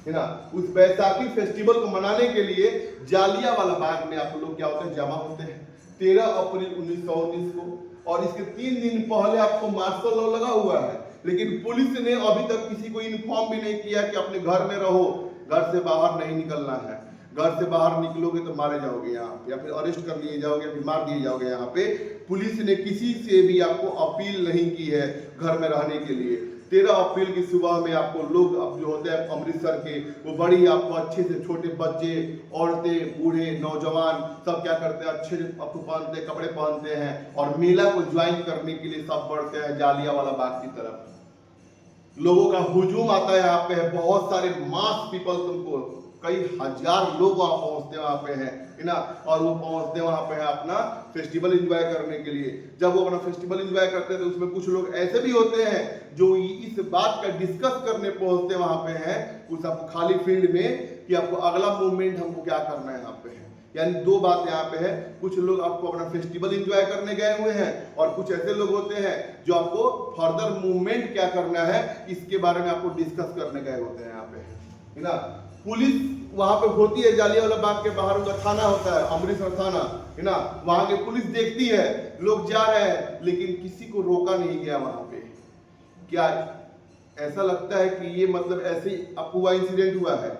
है ना। उस बैसाखी फेस्टिवल को मनाने के लिए जालियांवाला बाग में आप लोग क्या होते हैं, जमा होते हैं 13 अप्रैल 1919 को। और इसके 3 दिन पहले आपको मार्शल लॉ लगा हुआ है, लेकिन पुलिस ने अभी तक किसी को इन्फॉर्म भी नहीं किया कि अपने घर में रहो, घर से बाहर नहीं निकलना है। घर से बाहर निकलोगे तो मारे जाओगे यहाँ पे, या फिर अरेस्ट कर लिए जाओगे, या फिर मार दिए जाओगे यहाँ पे। पुलिस ने किसी से भी आपको अपील नहीं की है घर में रहने के लिए। 13 अप्रैल की सुबह में आपको लोग अब जो होते हैं अमृतसर के, वो बड़ी आपको अच्छे से, छोटे बच्चे, औरतें, बूढ़े, नौजवान सब क्या करते हैं, अच्छे से आपको पहनते हैं, कपड़े पहनते हैं और मेला को ज्वाइन करने के लिए सब बढ़ते हैं जालियांवाला बाग की तरफ। लोगों का हुजूम आता है यहाँ पे, बहुत सारे मास पीपल, तुमको कई हजार लोग वहां पहुंचते वहां पे है ना। और वो पहुंचते वहां पे है अपना फेस्टिवल एंजॉय करने के लिए। जब वो अपना फेस्टिवल एंजॉय करते हैं तो उसमें कुछ लोग ऐसे भी होते हैं जो इस बात का डिस्कस करने पहुंचते वहां पे हैं उस आपको खाली फील्ड में कि आपको अगला मूवमेंट हमको क्या करना है यहाँ पे है। यानी 2 बात यहाँ पे है, कुछ लोग आपको अपना फेस्टिवल एंजॉय करने गए हुए हैं और कुछ ऐसे लोग होते हैं जो आपको फर्दर मूवमेंट क्या करना है इसके बारे में आपको डिस्कस करने गए होते हैं यहाँ पे है ना। पुलिस वहां पे होती है, जालियांवाला बाग के बाहर उनका थाना होता है, अमृतसर थाना है ना। वहां के पुलिस देखती है लोग जा रहे हैं, लेकिन किसी को रोका नहीं गया वहां पे। क्या ऐसा लगता है कि ये मतलब ऐसे ही अफवाह इंसिडेंट हुआ है?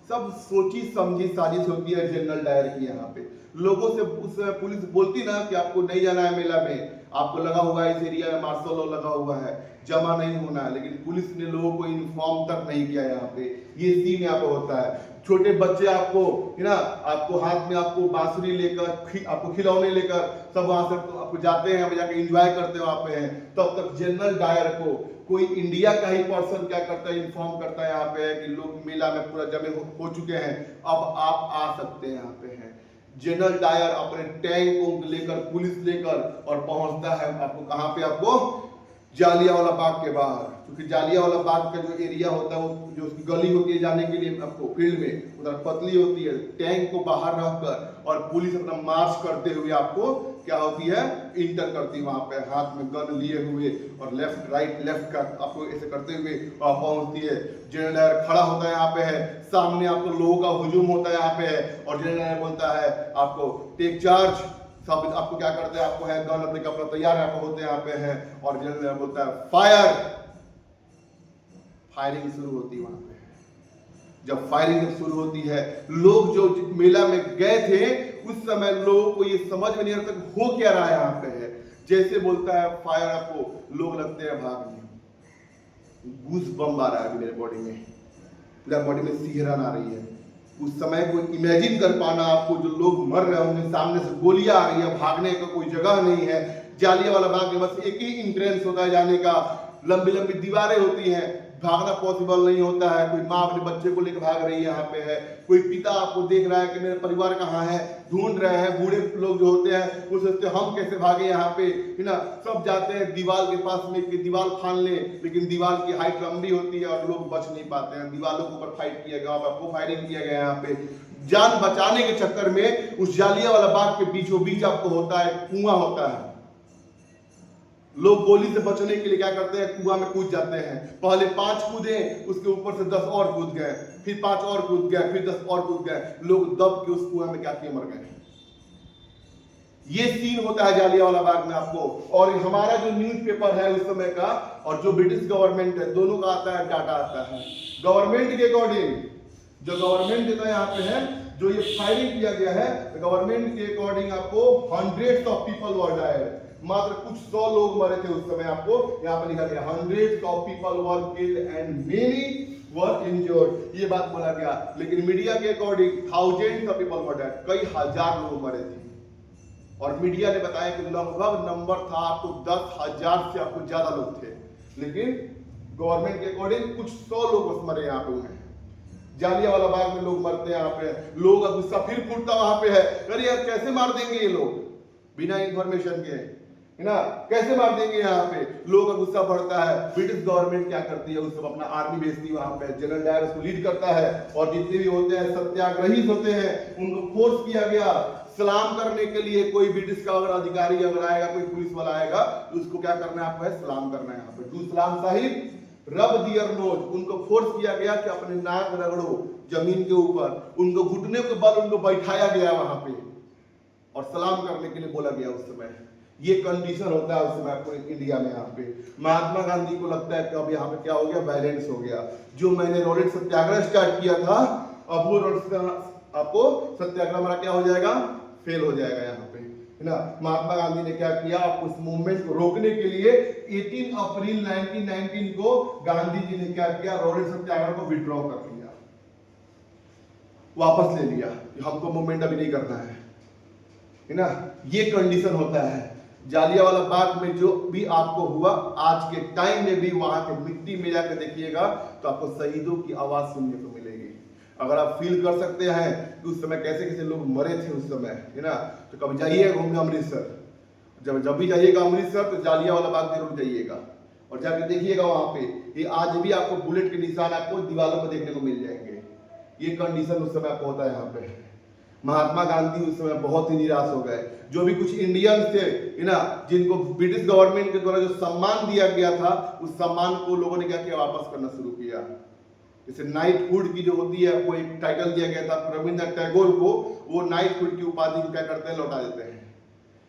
सब सोची समझी साजिश होती है जनरल डायर की। यहाँ पे लोगों से उस पुलिस बोलती ना कि आपको नहीं जाना है मेला में, आपको लगा हुआ है इस एरिया में मार्शल लॉ लगा हुआ है, जमा नहीं होना है, लेकिन पुलिस ने लोगों को इन्फॉर्म तक नहीं किया। यहाँ पे ये सीन यहाँ पे होता है। छोटे बच्चे आपको है ना, आपको हाथ में आपको बांसुरी लेकर, आपको खिलौने लेकर सब वहां से आपको जाते हैं, जाके एंजॉय करते हैं वहां पे हैं। तब तक जनरल डायर को कोई इंडिया का ही पर्सन क्या करता है, इन्फॉर्म करता है यहाँ पे कि लोग मेला में पूरा जमे हो चुके हैं, अब आप आ सकते हैं यहाँ पे हैं। जनरल डायर अपने टैंक को लेकर, पुलिस लेकर और पहुंचता है आपको कहाँ पे, आपको जालियांवाला बाग के बाहर। क्योंकि जालियांवाला बाग का जो एरिया होता है वो जो उसकी गली होती है जाने के लिए आपको फील्ड में उधर पतली होती है। टैंक को बाहर रखकर और पुलिस अपना मार्च करते हुए आपको क्या होती है, इंटर करती है वहां पे हाथ में गन लिए हुए और लेफ्ट राइट लेफ्ट का आपको ऐसे करते हुए पहुंचती है। जनरल डायर खड़ा होता है यहाँ पे है, सामने आपको लोगों का हुजूम होता है यहाँ पे है और जनरल डायर बोलता है आपको टेक चार्ज। सब आपको क्या करते हैं, आपको है गन अपने कपड़ा तैयार यहाँ पे होते हैं यहाँ पे है और जनरल डायर बोलता है फायर। फायरिंग शुरू होती है वहां पे। जब फायरिंग जब शुरू होती है, लोग जो मेला में गए थे उस समय लोगों को ये समझ में नहीं आता हो क्या रहा है यहाँ पे है। जैसे बोलता है फायर, आपको लोग लगते हैं भागने। गूस बम आ रहा है मेरे बॉडी में, पूरा बॉडी में सिहरन आ रही है। उस समय को इमेजिन कर पाना आपको, जो लोग मर रहे होंगे, सामने से गोलियां आ रही है, भागने का कोई जगह नहीं है। जालियांवाला बाग में बस एक ही इंट्रेंस होता है जाने का, लंबी लंबी दीवारें होती हैं, भागना पॉसिबल नहीं होता है। कोई माँ अपने बच्चे को लेकर भाग रही है यहाँ पे है, कोई पिता आपको देख रहा है कि मेरा परिवार कहाँ है, ढूंढ रहे हैं। बूढ़े लोग जो होते हैं वो सोचते हैं हम कैसे भागे यहाँ पे, है ना। सब जाते हैं दीवार के पास में कि दीवार फान ले, लेकिन दीवार की हाइट लंबी होती है और लोग बच नहीं पाते हैं। दीवारों के ऊपर फाइट किया गया, आपको फायरिंग किया गया यहाँ पे। जान बचाने के चक्कर में उस जालियांवाला बाग के बीचों बीच आपको होता है कुआं होता है। लोग गोली से बचने के लिए क्या करते हैं, कुआं में कूद जाते हैं। पहले 5 कूदे, उसके ऊपर से 10 और कूद गए, फिर 5 और कूद गए, फिर 10 और कूद गए। लोग दब के उस कुआं में क्या किए, मर गए। ये सीन होता है जालियांवाला बाग में आपको। और हमारा जो न्यूज़पेपर है उस समय का और जो ब्रिटिश गवर्नमेंट है, दोनों का आता है, डाटा आता है। गवर्नमेंट के अकॉर्डिंग, जो गवर्नमेंट देता है यहाँ पे है, जो ये फायरिंग किया गया है, गवर्नमेंट के अकॉर्डिंग आपको hundreds of people were died, मात्र कुछ 100 लोग मरे थे उस समय। आपको यहाँ पर लिखा गया hundreds of people were killed and many were injured, ये बात बोला गया। लेकिन मीडिया के according thousands of people were dead, कई हजार लोग मरे थे। और मीडिया ने बताया कि लगभग नंबर था आपको 10,000 से आपको ज्यादा लोग थे, लेकिन गवर्नमेंट के अकॉर्डिंग कुछ 100 लोग बस मरे यहाँ पे हुए हैं। जालियांवाला बाग में लोग मरते हैं यहाँ पे, लोग का गुस्सा फिर फूटता वहां पे है, अरे यार कैसे मार देंगे ये लोग बिना इंफॉर्मेशन के, है ना, कैसे मार देंगे यहाँ पे। लोगों का गुस्सा बढ़ता है। ब्रिटिश गवर्नमेंट क्या करती है, उस अपना आर्मी भेजती है वहां पे, जनरल डायर उसको लीड करता है। और जितने भी होते हैं सत्याग्रही होते हैं, उनको फोर्स किया गया सलाम करने के लिए। कोई ब्रिटिश का अगर अधिकारी अगर आएगा, कोई पुलिस वाला आएगा, तो उसको क्या करना है, आपको है सलाम करना है। यहाँ पे डू सलाम साहिब, रब दियर नोज, उनको फोर्स किया गया कि अपने नाक रगड़ो जमीन के ऊपर। उनको घुटने के बल उनको बैठाया गया वहां पे और सलाम करने के लिए बोला गया उस समय। ये कंडीशन होता है उस समय पूरे इंडिया में। यहाँ पे महात्मा गांधी को लगता है कि अब यहाँ पे क्या हो गया, वायलेंस हो गया। जो मैंने रोलेट सत्याग्रह स्टार्ट किया था, अब वो आपको सत्याग्रह हमारा क्या हो जाएगा, फेल हो जाएगा यहाँ पे, है ना। महात्मा गांधी ने क्या किया, उस मूवमेंट को रोकने के लिए 18 अप्रैल 1919 को गांधी जी ने क्या किया, रोलेट सत्याग्रह को विड्रॉ कर लिया, वापस ले लिया कि हमको मूवमेंट अभी नहीं करना है ना। ये कंडीशन होता है। जालियांवाला बाग में जो भी आपको हुआ, आज के टाइम में भी वहां के मिट्टी में जाकर देखिएगा तो आपको शहीदों की आवाज सुनने को मिलेगी। अगर आप फील कर सकते हैं कि उस समय कैसे कैसे लोग मरे थे उस समय, है ना, तो कभी जाइए घूमने अमृतसर। जब भी जाइएगा अमृतसर तो जालियांवाला बाग जरूर जाइएगा और जाके देखिएगा वहां पे। ये आज भी आपको बुलेट के निशान आपको दीवारों पर देखने को मिल जाएंगे। ये कंडीशन उस समय आपको होता है यहाँ पे। महात्मा गांधी उस समय बहुत ही निराश हो गए। जो भी कुछ इंडियंस थे, है ना, जिनको ब्रिटिश गवर्नमेंट के द्वारा जो सम्मान दिया गया था, उस सम्मान को लोगों ने क्या किया, वापस करना शुरू किया। जैसे नाइटहुड की जो होती है, वो एक टाइटल दिया गया था रविंद्रनाथ टैगोर को, वो नाइटहुड की उपाधि को क्या करते हैं, लौटा देते हैं।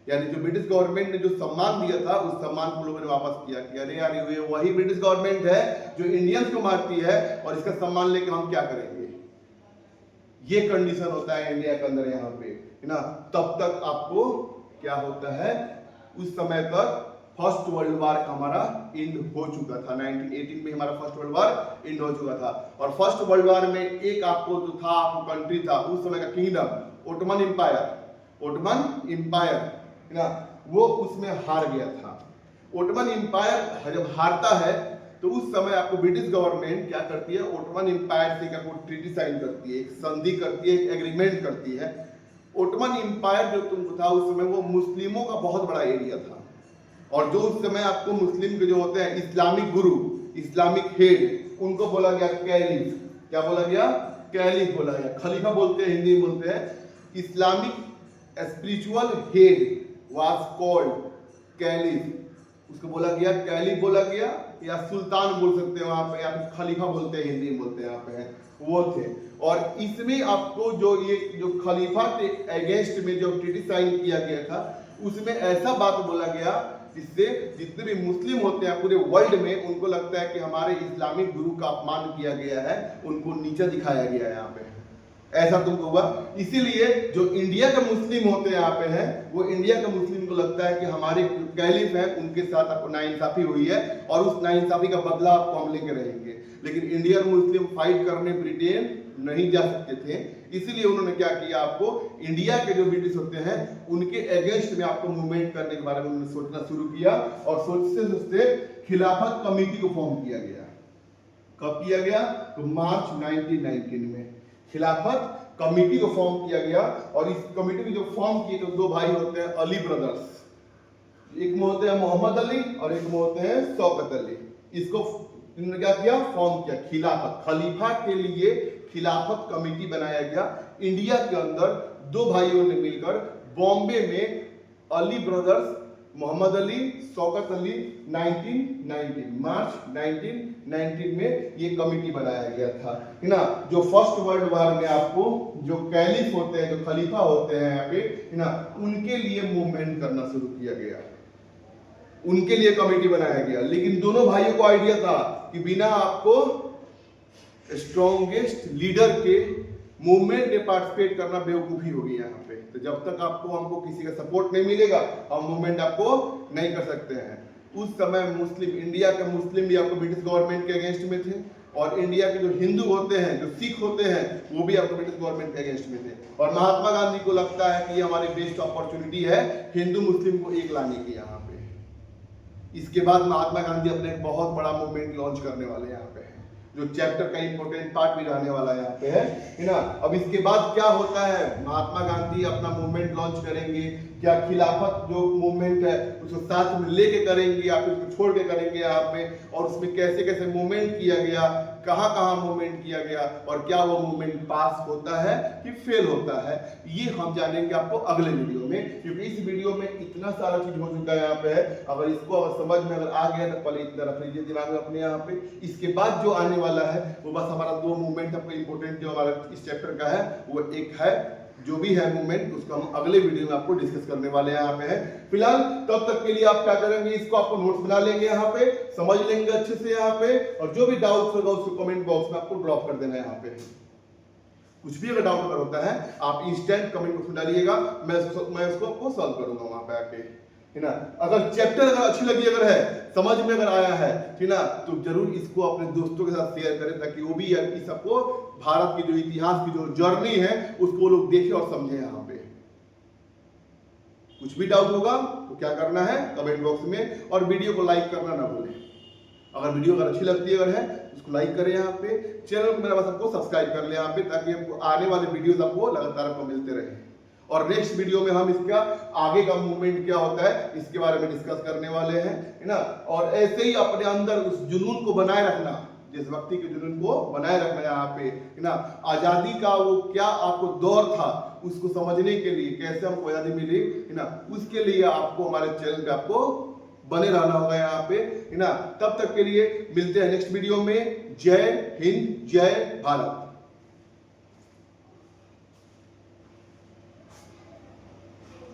यानी जो ब्रिटिश गवर्नमेंट ने जो सम्मान दिया था, उस सम्मान को लोगों ने वापस किया कि अरे यार ये वही ब्रिटिश गवर्नमेंट है जो इंडियंस को मारती है और इसका सम्मान लेके हम क्या करेंगे। ये कंडीशन होता है इंडिया के अंदर यहाँ पे, है ना। तब तक आपको क्या होता है, उस समय तक फर्स्ट वर्ल्ड वार का हमारा एंड हो चुका था। 1918 में हमारा फर्स्ट वर्ल्ड वार एंड हो चुका था। और फर्स्ट वर्ल्ड वार में एक आपको जो था, आपको कंट्री था उस समय का किंगडम, ओटोमन इंपायर, है ना, वो उसमें हार गया था। ओटोमन इंपायर जब हारता है तो उस समय आपको ब्रिटिश गवर्नमेंट क्या करती है, ओटोमन इंपायर से क्या ट्रीटी साइन करती है, एक संधि करती है, एक एग्रीमेंट करती है। ओटोमन इंपायर जो तुमको था उस समय, वो मुस्लिमों का बहुत बड़ा एरिया था। और जो उस समय आपको मुस्लिम के जो होते हैं इस्लामिक गुरु, इस्लामिक हेड, उनको बोला गया कैलिफ। क्या बोला गया, कैलिफ बोला गया। खलीफा बोलते हैं, हिंदी में बोलते हैं। Islamic spiritual head was called caliph, उसको बोला गया, कैलिफ बोला गया, या सुल्तान बोल सकते हैं वहां पे, या फिर खलीफा बोलते हैं, हिंदी में बोलते हैं यहाँ पे, वो थे। और इसमें आपको जो ये जो खलीफा के अगेंस्ट में जो ट्रीटी साइन किया गया था, उसमें ऐसा बात बोला गया जिससे जितने भी मुस्लिम होते हैं पूरे वर्ल्ड में, उनको लगता है कि हमारे इस्लामिक गुरु का अपमान किया गया है, उनको नीचा दिखाया गया है यहाँ पे। ऐसा तुमको हुआ। इसीलिए जो इंडिया के मुस्लिम होते यहाँ पे हैं, वो इंडिया के मुस्लिम को लगता है कि हमारे कैलिफ है उनके साथ आपको नाइंसाफी हुई है और उस नाइंसाफी का बदला आपको हम लेके रहेंगे। लेकिन इंडियन मुस्लिम फाइट करने ब्रिटेन नहीं जा सकते थे, इसीलिए उन्होंने क्या किया, आपको इंडिया के जो ब्रिटिश होते हैं उनके अगेंस्ट में आपको मूवमेंट करने के बारे में उन्होंने सोचना शुरू किया और सोचते सोचते खिलाफत कमेटी को फॉर्म किया गया। कब किया गया? तो मार्च 1919 में खिलाफत कमेटी को फॉर्म किया गया। और इस कमेटी को जो फॉर्म किए तो दो भाई होते हैं अली ब्रदर्स, एक में होते हैं मोहम्मद अली और एक में होते हैं शौकत अली। इसको इन्होंने क्या किया? फॉर्म किया। खिलाफत, खलीफा के लिए खिलाफत कमेटी बनाया गया। इंडिया के अंदर दो भाइयों ने मिलकर बॉम्बे में अली ब्रदर्स, मोहम्मद अली, शौकत अली 1919 मार्च 1919 में ये कमेटी बनाया गया था, है ना। जो फर्स्ट वर्ल्ड वॉर में आपको जो कैलिफ होते हैं, जो खलीफा होते हैं यहाँ पे, है ना, उनके लिए मूवमेंट करना शुरू किया गया, उनके लिए कमेटी बनाया गया। लेकिन दोनों भाइयों को आइडिया था कि बिना आपको स्ट्रॉन्गेस्ट लीडर के मूवमेंट में पार्टिसिपेट करना बेवकूफी होगी यहाँ पे। तो जब तक आपको हमको किसी का सपोर्ट नहीं मिलेगा हम मूवमेंट आपको नहीं कर सकते हैं। उस समय मुस्लिम, इंडिया के मुस्लिम भी आपको ब्रिटिश गवर्नमेंट के अगेंस्ट में थे और इंडिया के जो हिंदू होते हैं, जो सिख होते हैं, वो भी आपको ब्रिटिश गवर्नमेंट के अगेंस्ट में थे। और महात्मा गांधी को लगता है कि ये हमारी बेस्ट अपॉर्चुनिटी है हिंदू मुस्लिम को एक लाने की यहाँ पे। इसके बाद महात्मा गांधी अपने एक बहुत बड़ा मूवमेंट लॉन्च करने वाले यहाँ पे, जो चैप्टर का इंपॉर्टेंट पार्ट भी रहने वाला यहाँ पे है ना। अब इसके बाद क्या होता है, महात्मा गांधी अपना मूवमेंट लॉन्च करेंगे। क्या खिलाफत जो मूवमेंट है उसको साथ में लेके करेंगे या फिर उसको छोड़ के करेंगे यहाँ पे, और उसमें कैसे कैसे मूवमेंट किया गया, कहाँ कहाँ मूवमेंट किया गया और क्या वो मूवमेंट पास होता है कि फेल होता है, ये हम जानेंगे आपको अगले वीडियो में। क्योंकि इस वीडियो में इतना सारा चीज हो चुका है यहाँ पे है, अगर इसको अगर समझ में अगर आ गया तो पहले इतना रख लीजिए दिमाग में अपने यहाँ पे। इसके बाद जो आने वाला है वो बस हमारा दो मूवमेंट आपको इंपॉर्टेंट जो हमारा इस चैप्टर का है, वो एक है जो भी है मूवमेंट, उसको हम अगले वीडियो में आपको डिस्कस करने वाले हैं यहाँ पे है। फिलहाल तब तक के लिए आप क्या करेंगे, इसको आपको नोट्स बना लेंगे यहाँ पे, समझ लेंगे अच्छे से यहाँ पे, और जो भी डाउट्स होगा उसको कमेंट बॉक्स में आपको ड्रॉप कर देना है यहाँ पे। कुछ भी अगर डाउट अगर होता है आप इंस्टेंट कमेंट बॉक्स में डालिएगा, मैं उसको आपको सॉल्व करूंगा वहां पे आके, है ना। अगर चैप्टर अगर अच्छी लगी अगर है, समझ में अगर आया है, ठीक ना, तो जरूर इसको अपने दोस्तों के साथ शेयर करें ताकि वो भी इस सबको भारत की जो इतिहास की जो जर्नी है उसको लोग देखें और समझे। यहाँ पे कुछ भी डाउट होगा तो क्या करना है, कमेंट बॉक्स में, और वीडियो को लाइक करना ना भूलें। अगर वीडियो अगर अच्छी लगती है अगर है उसको लाइक करें यहाँ पे, चैनल को मेरा बस आपको सब्सक्राइब कर ले यहाँ पे, ताकि आपको आने वाले वीडियोस आपको लगातार आपको मिलते रहे। और नेक्स्ट वीडियो में हम इसका आगे का मूवमेंट क्या होता है इसके बारे में डिस्कस करने वाले हैं, है ना। और ऐसे ही अपने अंदर उस जुनून को बनाए रखना, जिस व्यक्ति के जुनून को बनाए रखना यहाँ पे, है ना। आजादी का वो क्या आपको दौर था उसको समझने के लिए, कैसे हमको आजादी मिली, है ना, उसके लिए आपको हमारे चैनल पे आपको बने रहना होगा यहाँ पे, है ना। तब तक के लिए मिलते हैं नेक्स्ट वीडियो में। जय हिंद, जय भारत।